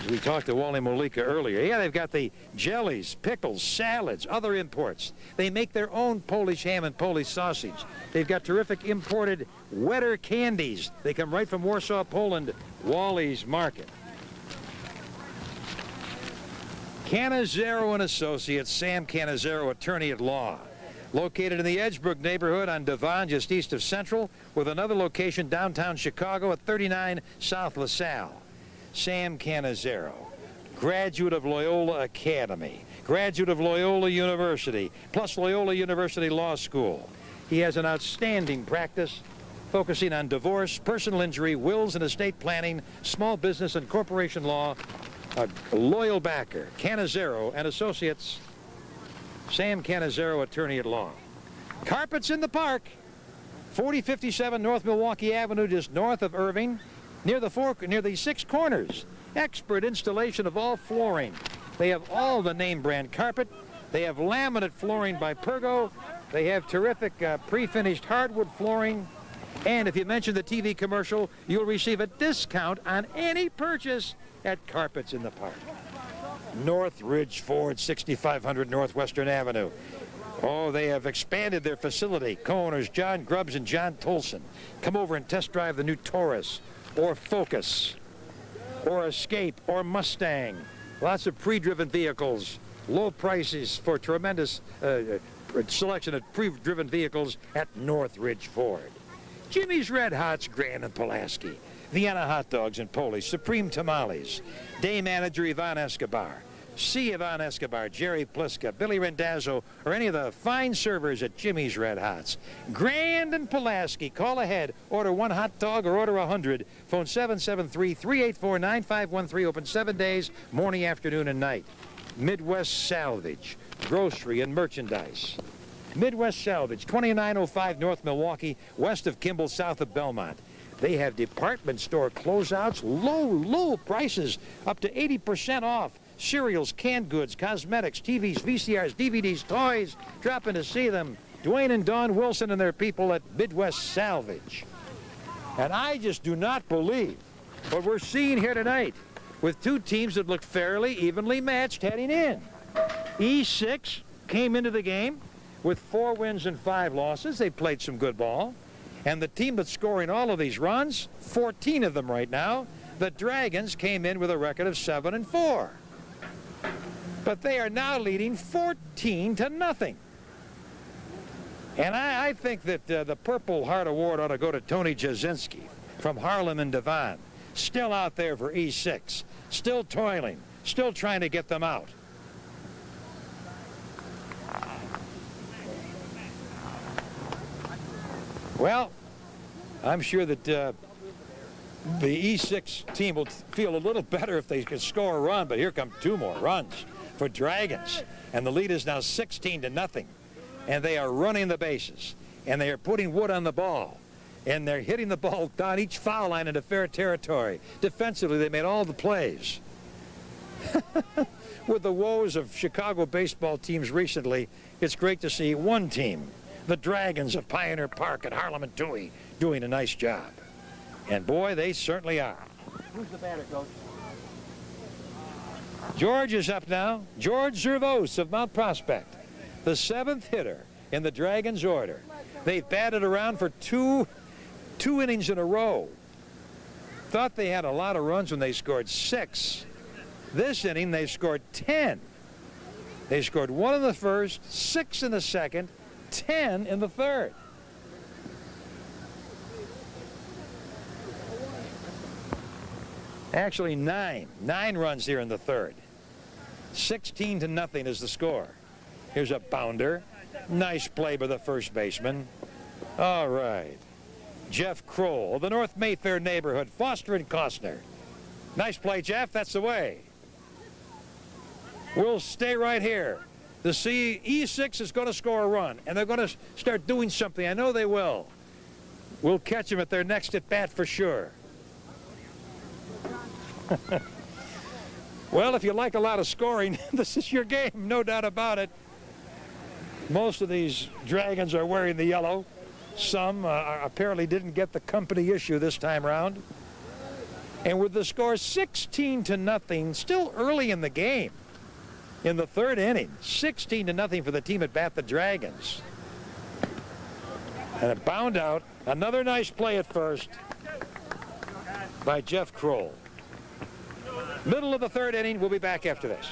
We talked to Wally Molika earlier. Yeah, they've got the jellies, pickles, salads, other imports. They make their own Polish ham and Polish sausage. They've got terrific imported Wetter candies. They come right from Warsaw, Poland, Wally's Market. Canizero and Associates, Sam Canizero, attorney at law. Located in the Edgebrook neighborhood on Devon, just east of Central, with another location downtown Chicago at 39 South LaSalle. Sam Canizero, graduate of Loyola Academy, graduate of Loyola University, plus Loyola University Law School. He has an outstanding practice focusing on divorce, personal injury, wills and estate planning, small business and corporation law. A loyal backer, Canizero and Associates, Sam Canizero, attorney at law. Carpets in the Park, 4057 North Milwaukee Avenue, just north of Irving. Near the Six Corners. Expert installation of all flooring. They have all the name brand carpet. They have laminate flooring by Pergo. They have terrific pre-finished hardwood flooring. And if you mention the TV commercial, you'll receive a discount on any purchase at Carpets in the Park. Northridge Ford, 6500 Northwestern Avenue. Oh, they have expanded their facility. Co-owners John Grubbs and John Tolson. Come over and test drive the new Taurus, or Focus, or Escape, or Mustang. Lots of pre-driven vehicles, low prices for tremendous selection of pre-driven vehicles at Northridge Ford. Jimmy's Red Hots, Grand and Pulaski. Vienna Hot Dogs and Polish, Supreme Tamales. Day manager Ivan Escobar. See Ivan Escobar, Jerry Pliska, Billy Rendazzo, or any of the fine servers at Jimmy's Red Hots. Grand and Pulaski. Call ahead. Order 1 hot dog or order 100. Phone 773-384-9513. Open 7 days, morning, afternoon, and night. Midwest Salvage, grocery and merchandise. Midwest Salvage, 2905 North Milwaukee, west of Kimball, south of Belmont. They have department store closeouts, low prices, up to 80% off. Cereals, canned goods, cosmetics, TVs, VCRs, DVDs, toys. Drop in to see them. Dwayne and Dawn Wilson and their people at Midwest Salvage. And I just do not believe what we're seeing here tonight with two teams that look fairly evenly matched heading in. E6 came into the game with 4 wins and 5 losses. They played some good ball. And the team that's scoring all of these runs, 14 of them right now, the Dragons, came in with a record of 7-4. But they are now leading 14-0. And I think that the Purple Heart Award ought to go to Tony Jasinski from Harlem and Devon. Still out there for E6. Still toiling. Still trying to get them out. Well, I'm sure that the E6 team will feel a little better if they could score a run, but here come 2 more runs for Dragons. And the lead is now 16-0. And they are running the bases. And they are putting wood on the ball. And they're hitting the ball down each foul line into fair territory. Defensively, they made all the plays. With the woes of Chicago baseball teams recently, it's great to see one team, the Dragons of Pioneer Park and Harlem and Dewey, doing a nice job. And boy, they certainly are. Who's the batter, Coach? George is up now. George Zervos of Mount Prospect, the 7th hitter in the Dragons order. They've batted around for two innings in a row. Thought they had a lot of runs when they scored 6. This inning, they scored 10. They scored 1 in the first, 6 in the second, 10 in the third. Actually, 9 runs here in the third. 16-0 is the score. Here's a bounder. Nice play by the first baseman. All right. Jeff Kroll of the North Mayfair neighborhood, Foster and Costner. Nice play, Jeff. That's the way. We'll stay right here. The E6 is going to score a run, and they're going to start doing something. I know they will. We'll catch them at their next at-bat for sure. Well, if you like a lot of scoring, this is your game, no doubt about it. Most of these Dragons are wearing the yellow. Some apparently didn't get the company issue this time around. And with the score 16-0, still early in the game, in the third inning, 16-0 for the team at bat, the Dragons. And a bound out. Another nice play at first by Jeff Kroll. Middle of the third inning. We'll be back after this.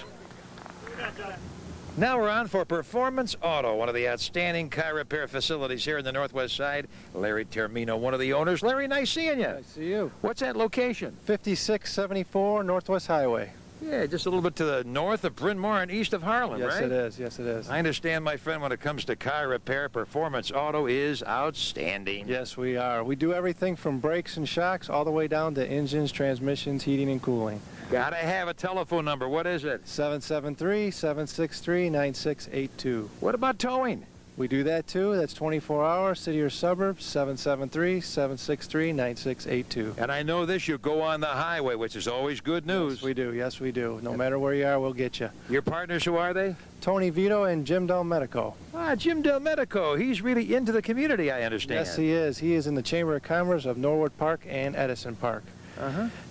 Now we're on for Performance Auto, one of the outstanding car repair facilities here in the Northwest Side. Larry Termino, one of the owners. Larry, nice seeing you. Nice to see you. What's that location? 5674 Northwest Highway. Yeah, just a little bit to the north of Bryn Mawr and east of Harlan, Yes, right? it is. Yes, it is. I understand, my friend, when it comes to car repair, Performance Auto is outstanding. Yes, we are. We do everything from brakes and shocks all the way down to engines, transmissions, heating, and cooling. Gotta have a telephone number. What is it? 773-763-9682. What about towing? We do that too. That's 24 hours, city or suburbs, 773-763-9682. And I know this, you go on the highway, which is always good news. Yes, we do. Yes, we do. No matter where you are, we'll get you. Your partners, who are they? Tony Vito and Jim Del Medico. Ah, Jim Del Medico. He's really into the community, I understand. Yes, he is. He is in the Chamber of Commerce of Norwood Park and Edison Park.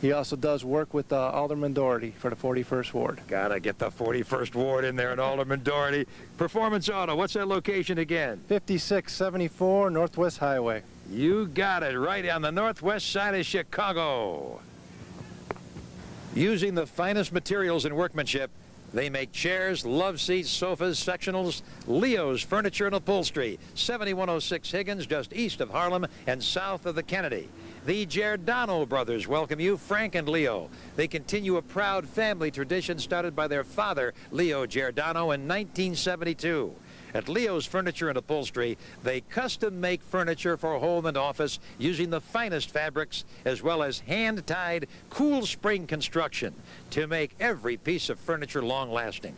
He also does work with Alderman Doherty for the 41st Ward. Gotta get the 41st Ward in there and Alderman Doherty. Performance Auto, what's that location again? 5674 Northwest Highway. You got it, right on the northwest side of Chicago. Using the finest materials and workmanship, they make chairs, love seats, sofas, sectionals. Leo's Furniture and Upholstery, 7106 Higgins, just east of Harlem and south of the Kennedy. The Giordano brothers welcome you, Frank and Leo. They continue a proud family tradition started by their father, Leo Giordano, in 1972. At Leo's Furniture and Upholstery, they custom make furniture for home and office using the finest fabrics as well as hand-tied, cool spring construction to make every piece of furniture long-lasting.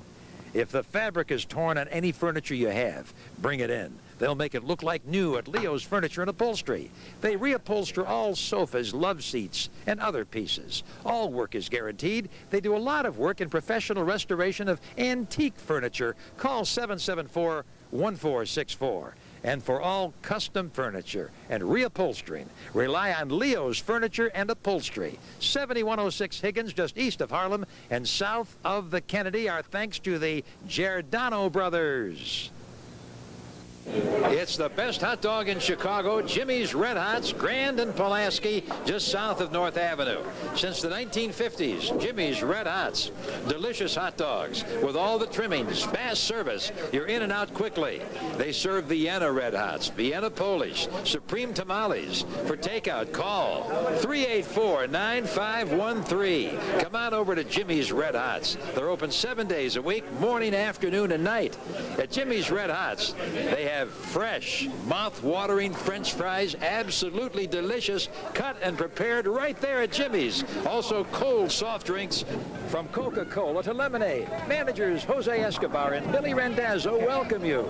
If the fabric is torn on any furniture you have, bring it in. They'll make it look like new at Leo's Furniture and Upholstery. They reupholster all sofas, love seats, and other pieces. All work is guaranteed. They do a lot of work in professional restoration of antique furniture. Call 774-1464. And for all custom furniture and reupholstering, rely on Leo's Furniture and Upholstery, 7106 Higgins, just east of Harlem and south of the Kennedy. Our thanks to the Giordano brothers. It's the best hot dog in Chicago, Jimmy's Red Hots, Grand and Pulaski, just south of North Avenue. Since the 1950s, Jimmy's Red Hots. Delicious hot dogs with all the trimmings, fast service. You're in and out quickly. They serve Vienna Red Hots, Vienna Polish, Supreme Tamales. For takeout, call 384-9513. Come on over to Jimmy's Red Hots. They're open 7 days a week, morning, afternoon, and night. At Jimmy's Red Hots, they have fresh, mouth-watering French fries, absolutely delicious, cut and prepared right there at Jimmy's. Also cold soft drinks from Coca-Cola to lemonade. Managers Jose Escobar and Billy Randazzo welcome you.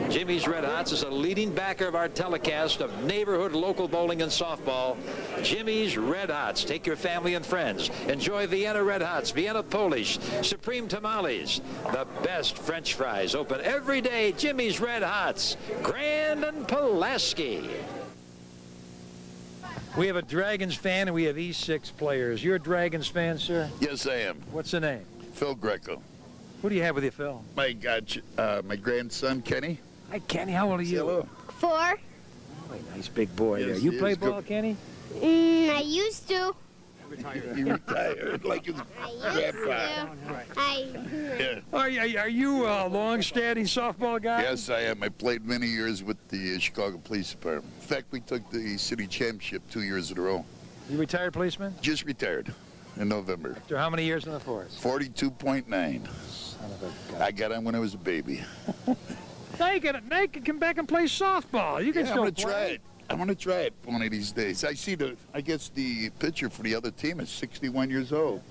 Jimmy's Red Hots is a leading backer of our telecast of neighborhood local bowling and softball. Jimmy's Red Hots. Take your family and friends. Enjoy Vienna Red Hots, Vienna Polish, Supreme Tamales. The best French fries open every day. Jimmy's Red Hots, Grand and Pulaski. We have a Dragons fan and we have E6 players. You're a Dragons fan, sir? Yes, I am. What's the name? Phil Greco. Who do you have with you, Phil? My grandson, Kenny. Hi, Kenny. How old are you? Hello. 4. Oh, nice big boy there. Yes, You he play is. ball, Kenny? I used to. He retired like his grandpa. Yeah. Are you a long-standing softball guy? Yes, I am. I played many years with the Chicago Police Department. In fact, we took the city championship 2 years in a row. You retired policeman? Just retired in November. After how many years in the force? 42.9. Son of a gun. I got on when I was a baby. Now you can come back and play softball. You can Yeah, I'm still gonna try play. it. I'm gonna try it one of these days. I guess the pitcher for the other team is 61 years old.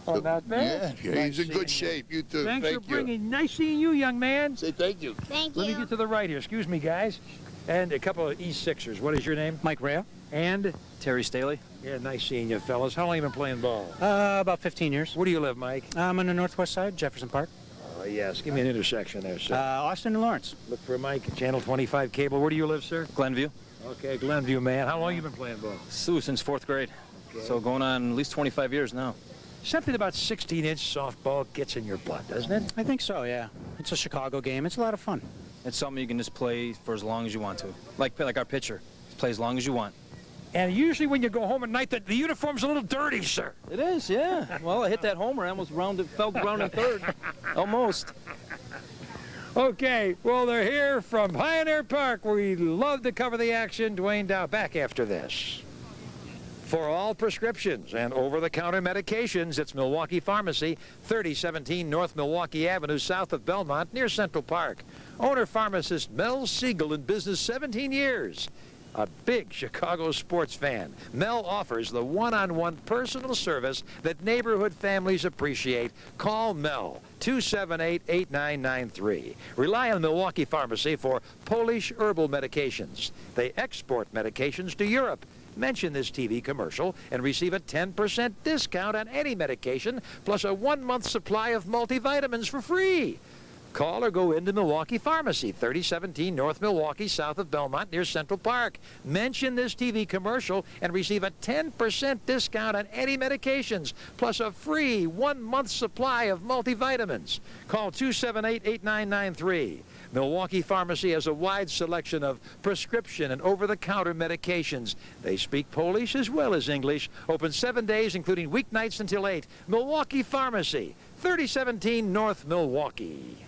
Oh, not bad. Yeah, he's in good shape. You too. Thanks Thank for you. bringing. Nice seeing you, young man. Say thank you. Thank Let you. me get to the right here. Excuse me, guys. And a couple of E6ers. What is your name? Mike Rea. And? Terry Staley. Yeah, nice seeing you, fellas. How long have you been playing ball? About 15 years. Where do you live, Mike? I'm on the northwest side, Jefferson Park. Oh, yes. Give me an intersection there, sir. Austin and Lawrence. Look for Mike, Channel 25 cable. Where do you live, sir? Glenview. Okay, Glenview, man. How long have you been playing ball? Since 4th grade. Okay. So going on at least 25 years now. Something about 16-inch softball gets in your blood, doesn't it? I think so, yeah. It's a Chicago game. It's a lot of fun. It's something you can just play for as long as you want to. Like our pitcher. Play as long as you want. And usually when you go home at night, the uniform's a little dirty, sir. It is, yeah. Well, I hit that homer. I almost fell ground in third. Almost. Okay, well, they're here from Pioneer Park. We love to cover the action. Dwayne Dow back after this. For all prescriptions and over-the-counter medications, it's Milwaukee Pharmacy, 3017 North Milwaukee Avenue, south of Belmont, near Central Park. Owner-pharmacist Mel Siegel, in business 17 years. A big Chicago sports fan, Mel offers the one-on-one personal service that neighborhood families appreciate. Call Mel, 278-8993. Rely on Milwaukee Pharmacy for Polish herbal medications. They export medications to Europe. Mention this TV commercial and receive a 10% discount on any medication, plus a 1-month supply of multivitamins for free. Call or go into Milwaukee Pharmacy, 3017 North Milwaukee, south of Belmont, near Central Park. Mention this TV commercial and receive a 10% discount on any medications, plus a free 1-month supply of multivitamins. Call 278-8993. Milwaukee Pharmacy has a wide selection of prescription and over-the-counter medications. They speak Polish as well as English. Open 7 days, including weeknights until 8. Milwaukee Pharmacy, 3017 North Milwaukee.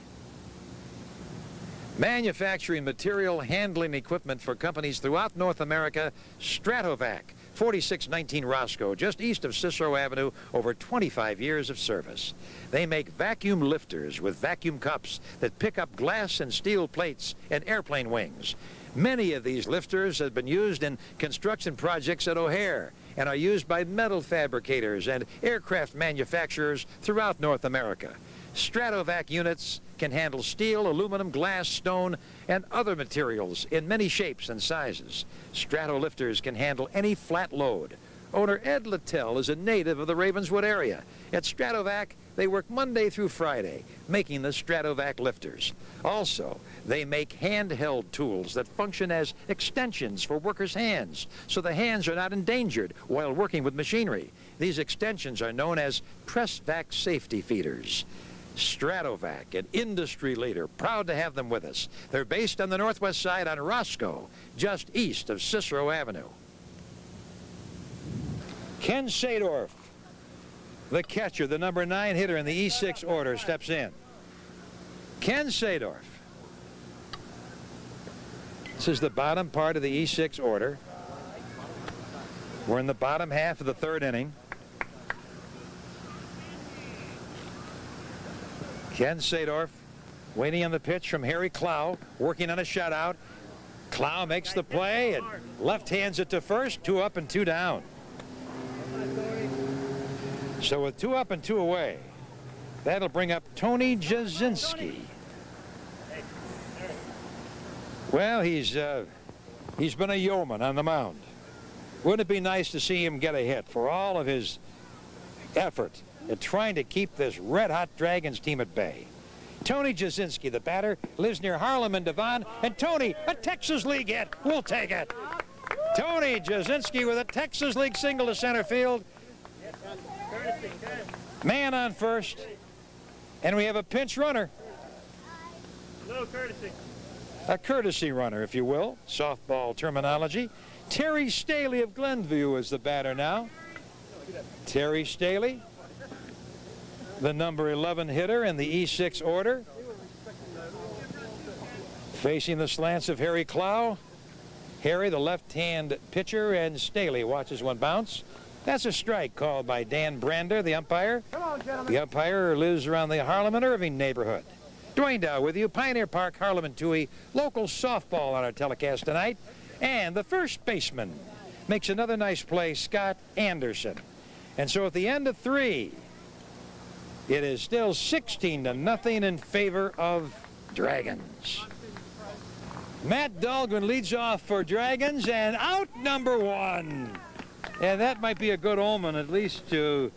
Manufacturing material handling equipment for companies throughout North America, Stratovac, 4619 Roscoe, just east of Cicero Avenue, over 25 years of service. They make vacuum lifters with vacuum cups that pick up glass and steel plates and airplane wings. Many of these lifters have been used in construction projects at O'Hare and are used by metal fabricators and aircraft manufacturers throughout North America. Stratovac units can handle steel, aluminum, glass, stone, and other materials in many shapes and sizes. Strato lifters can handle any flat load. Owner Ed Littell is a native of the Ravenswood area. At Stratovac, they work Monday through Friday, making the Stratovac lifters. Also, they make handheld tools that function as extensions for workers' hands, so the hands are not endangered while working with machinery. These extensions are known as PressVac safety feeders. Stratovac, an industry leader, proud to have them with us. They're based on the northwest side on Roscoe, just east of Cicero Avenue. Ken Sadorf, the catcher, the number 9 hitter in the E6 order, steps in. Ken Sadorf. This is the bottom part of the E6 order. We're in the bottom half of the 3rd inning. Ken Sadorf waiting on the pitch from Harry Clow, working on a shutout. Clow makes the play and left hands it to first, 2 up and 2 down. So with 2 up and 2 away, that'll bring up Tony Jasinski. Well, he's been a yeoman on the mound. Wouldn't it be nice to see him get a hit for all of his effort at trying to keep this red-hot Dragons team at bay? Tony Jasinski, the batter, lives near Harlem and Devon. And Tony, a Texas League hit. We'll take it. Tony Jasinski with a Texas League single to center field. Man on first. And we have a pinch runner. A courtesy runner, if you will. Softball terminology. Terry Staley of Glenview is the batter now. Terry Staley, the number 11 hitter in the E6 order. Facing the slants of Harry Clow. Harry, the left-hand pitcher, and Staley watches one bounce. That's a strike called by Dan Brander, the umpire. The umpire lives around the Harlem and Irving neighborhood. Dwayne Dow with you, Pioneer Park, Harlem and Touhy. Local softball on our telecast tonight. And the first baseman makes another nice play, Scott Anderson. And so at the end of 3, It is still 16-0 in favor of Dragons. Matt Dahlgren leads off for Dragons, and out number 1. And that might be a good omen, at least for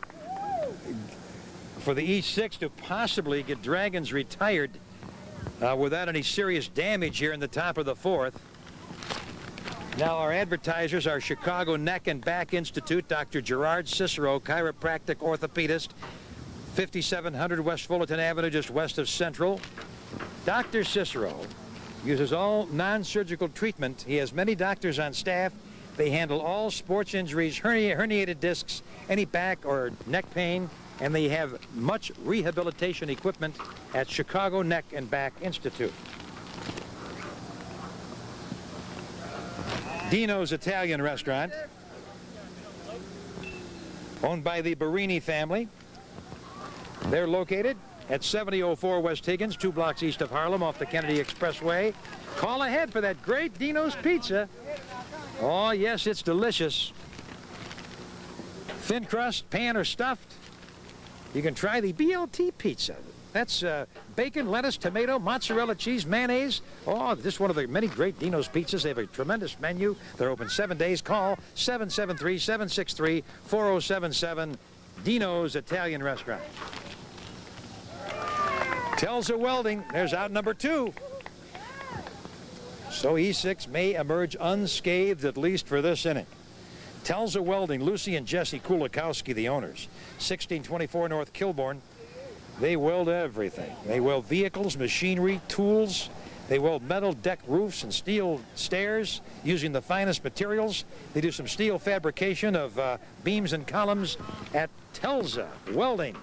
the E6 to possibly get Dragons retired without any serious damage here in the top of the 4th. Now our advertisers are Chicago Neck and Back Institute, Dr. Gerard Cicero, chiropractic orthopedist, 5700 West Fullerton Avenue, just west of Central. Dr. Cicero uses all non-surgical treatment. He has many doctors on staff. They handle all sports injuries, herniated discs, any back or neck pain, and they have much rehabilitation equipment at Chicago Neck and Back Institute. Dino's Italian Restaurant, owned by the Barini family. They're located at 7004 West Higgins, 2 blocks east of Harlem off the Kennedy Expressway. Call ahead for that great Dino's Pizza. Oh, yes, it's delicious. Thin crust, pan or stuffed. You can try the BLT pizza. That's bacon, lettuce, tomato, mozzarella cheese, mayonnaise. Oh, just one of the many great Dino's pizzas. They have a tremendous menu. They're open 7 days. Call 773-763-4077. Dino's Italian Restaurant. Telza Welding, there's out number 2. So E6 may emerge unscathed, at least for this inning. Telza Welding, Lucy and Jesse Kulikowski, the owners. 1624 North Kilbourne. They weld everything. They weld vehicles, machinery, tools. They weld metal deck roofs and steel stairs using the finest materials. They do some steel fabrication of beams and columns at Telza Welding.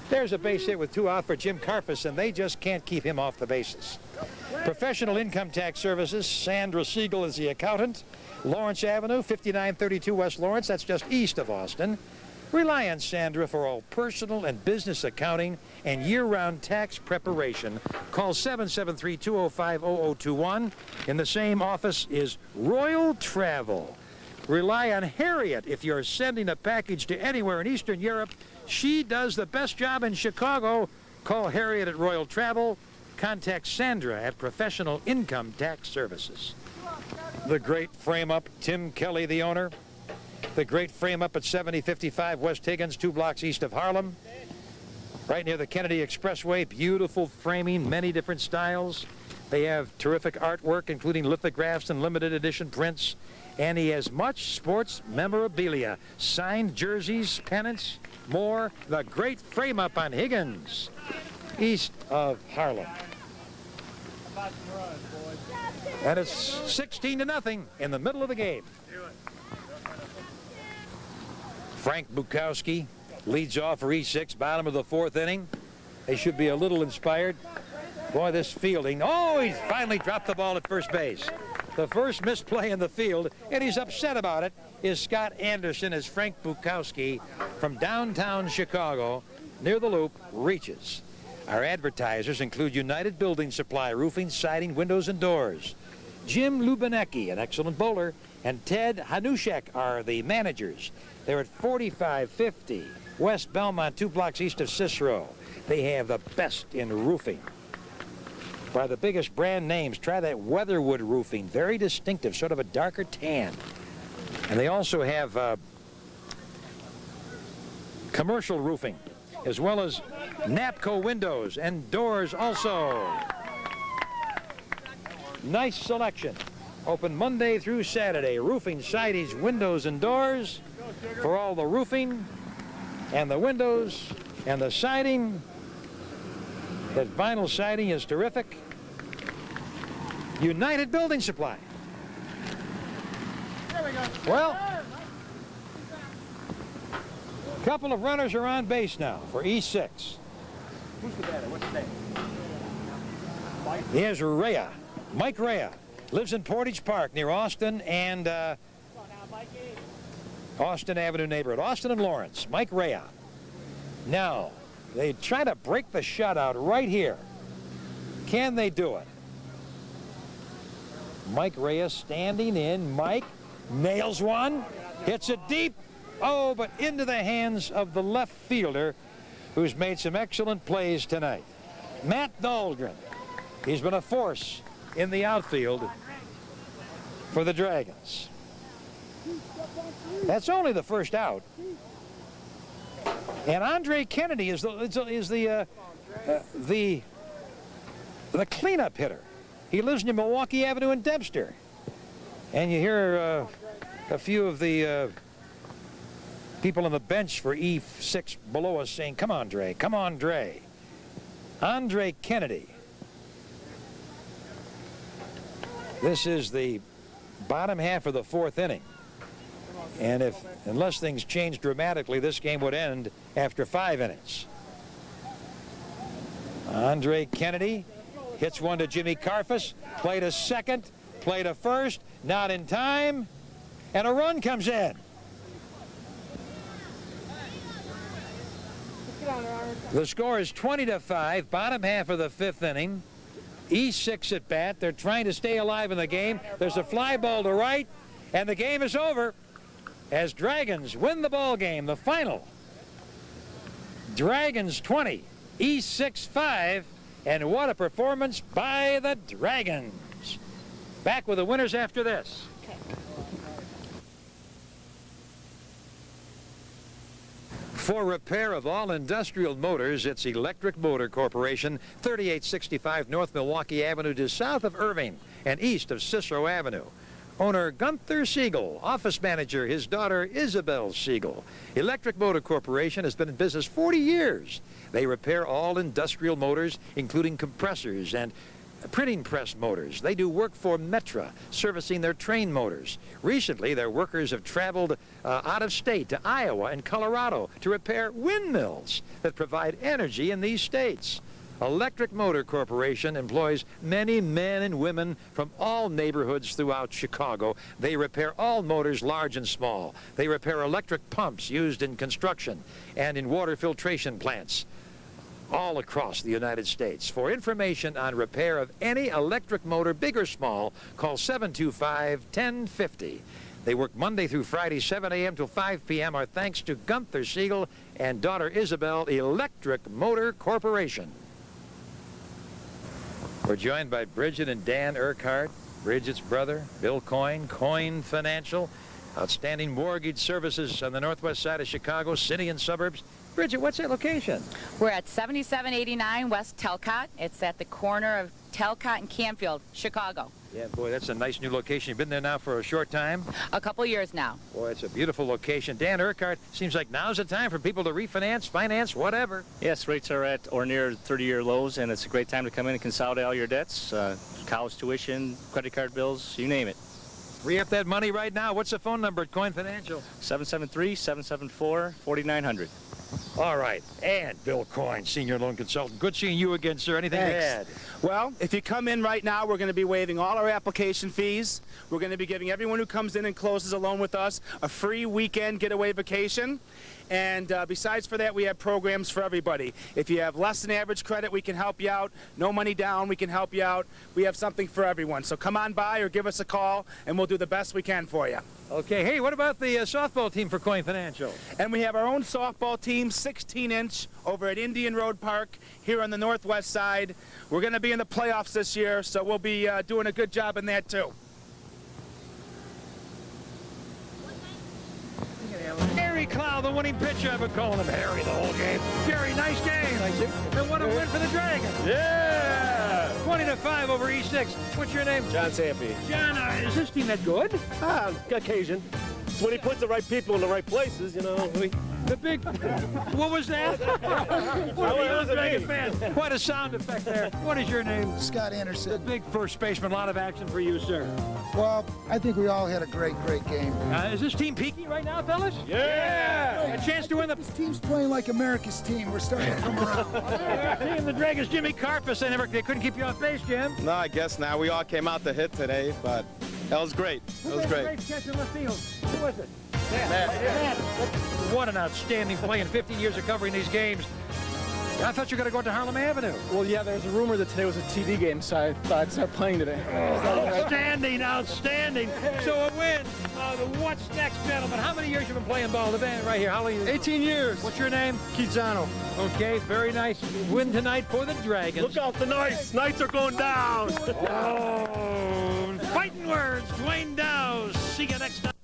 There's a base hit with 2 out for Jim Karpus, and they just can't keep him off the bases. Professional Income Tax Services, Sandra Siegel is the accountant. Lawrence Avenue, 5932 West Lawrence, that's just east of Austin. Rely on Sandra for all personal and business accounting and year-round tax preparation. Call 773-205-0021. In the same office is Royal Travel. Rely on Harriet if you're sending a package to anywhere in Eastern Europe. She does the best job in Chicago. Call Harriet at Royal Travel. Contact Sandra at Professional Income Tax Services. The great frame-up, Tim Kelly, the owner. The great frame-up at 7055 West Higgins, 2 blocks east of Harlem. Right near the Kennedy Expressway. Beautiful framing, many different styles. They have terrific artwork, including lithographs and limited edition prints. And he has much sports memorabilia, signed jerseys, pennants, more. The great frame-up on Higgins, east of Harlem. And it's 16-0 in the middle of the game. Frank Bukowski leads off for E6, bottom of the 4th inning. They should be a little inspired. Boy, this fielding. Oh, he's finally dropped the ball at first base. The first misplay in the field, and he's upset about it, is Scott Anderson as Frank Bukowski from downtown Chicago, near the loop, reaches. Our advertisers include United Building Supply, roofing, siding, windows, and doors. Jim Lubinecki, an excellent bowler, and Ted Hanushek are the managers. They're at 4550 West Belmont, 2 blocks east of Cicero. They have the best in roofing. By the biggest brand names, try that Weatherwood roofing. Very distinctive, sort of a darker tan. And they also have commercial roofing, as well as Napco windows and doors also. Nice selection. Open Monday through Saturday. Roofing, sidings, windows, and doors for all the roofing and the windows and the siding. That vinyl siding is terrific. United Building Supply. Well, a couple of runners are on base now for E6. Who's the batter? What's his name? Here's Rea. Mike Rea lives in Portage Park near Austin and Austin Avenue neighborhood. Austin and Lawrence. Mike Rea. Now, they try to break the shutout right here. Can they do it? Mike Rea standing in. Mike nails one. Hits it deep. Oh, but into the hands of the left fielder, who's made some excellent plays tonight. Matt Dahlgren. He's been a force in the outfield for the Dragons. That's only the first out. And Andre Kennedy is the cleanup hitter. He lives near Milwaukee Avenue in Dempster. And you hear a few of the people on the bench for E6 below us saying, "Come on, Dre, come on, Dre." Andre Kennedy. This is the bottom half of the fourth inning. And unless things change dramatically, this game would end after 5 innings. Andre Kennedy hits one to Jimmy Karfus, play to second, play to first, not in time, and a run comes in. The score is 20-5, bottom half of the fifth inning. E6 at bat. They're trying to stay alive in the game. There's a fly ball to right, and the game is over as Dragons win the ball game. The final. Dragons 20, E6 5, and what a performance by the Dragons. Back with the winners after this. For repair of all industrial motors, it's Electric Motor Corporation, 3865 North Milwaukee Avenue, just south of Irving and east of Cicero Avenue. Owner Gunther Siegel, office manager, his daughter Isabel Siegel. Electric Motor Corporation has been in business 40 years. They repair all industrial motors, including compressors and printing press motors. They do work for Metra, servicing their train motors. Recently, their workers have traveled out of state to Iowa and Colorado to repair windmills that provide energy in these states. Electric Motor Corporation employs many men and women from all neighborhoods throughout Chicago. They repair all motors, large and small. They repair electric pumps used in construction and in water filtration plants all across the United States. For information on repair of any electric motor, big or small, call 725-1050. They work Monday through Friday, 7 a.m. till 5 p.m. Our thanks to Gunther Siegel and daughter Isabel, Electric Motor Corporation. We're joined by Bridget and Dan Urquhart, Bridget's brother, Bill Coyne, Coyne Financial, outstanding mortgage services on the northwest side of Chicago, city and suburbs. Bridget, what's that location? We're at 7789 West Talcott. It's at the corner of Talcott and Canfield, Chicago. Yeah, boy, that's a nice new location. You've been there now for a short time? A couple years now. Boy, it's a beautiful location. Dan Urquhart, seems like now's the time for people to refinance, finance, whatever. Yes, rates are at or near 30-year lows, and it's a great time to come in and consolidate all your debts, college tuition, credit card bills, you name it. Free up that money right now. What's the phone number at Coyne Financial? 773-774-4900. All right. And Bill Coyne, senior loan consultant. Good seeing you again, sir. Anything to add? Well, if you come in right now, we're going to be waiving all our application fees. We're going to be giving everyone who comes in and closes a loan with us a free weekend getaway vacation. And besides for that, we have programs for everybody. If you have less than average credit, we can help you out. No money down, we can help you out. We have something for everyone. So come on by or give us a call, and we'll do the best we can for you. Okay. Hey, what about the softball team for Coyne Financial? And we have our own softball team, 16-inch, over at Indian Road Park here on the northwest side. We're going to be in the playoffs this year, so we'll be doing a good job in that, too. Harry Cloud, the winning pitcher. I've been calling him Harry the whole game. Gary, nice game. And what a win for the Dragons. Yeah! 20-5 over E6. What's your name? John Sampe. John, is this team that good? Occasion. It's when he puts the right people in the right places, you know. The big, what was that? What a sound effect there. What is your name? Scott Anderson. The big first baseman. A lot of action for you, sir. Well, I think we all had a great game. Is this team peaking right now, fellas? Yeah! A chance to win the... This team's playing like America's team. We're starting to come around. Team, the Dragons, Jimmy Karfus. They couldn't keep you off base, Jim. No, I guess not. We all came out to hit today, but that was great. That was great. Great catch in left field. Who was it? Matt. What an outstanding play in 15 years of covering these games. I thought you were going to go to Harlem Avenue. Well, yeah, there's a rumor that today was a TV game, so I thought I'd start playing today. Outstanding, outstanding. So a win. What's next, gentlemen? How many years you been playing ball? The band right here. How long? 18 years. What's your name? Keith Zano. Okay, very nice win tonight for the Dragons. Look out, the Knights. Knights are going down. Oh, fighting words. Dwayne Dowse. See you next time.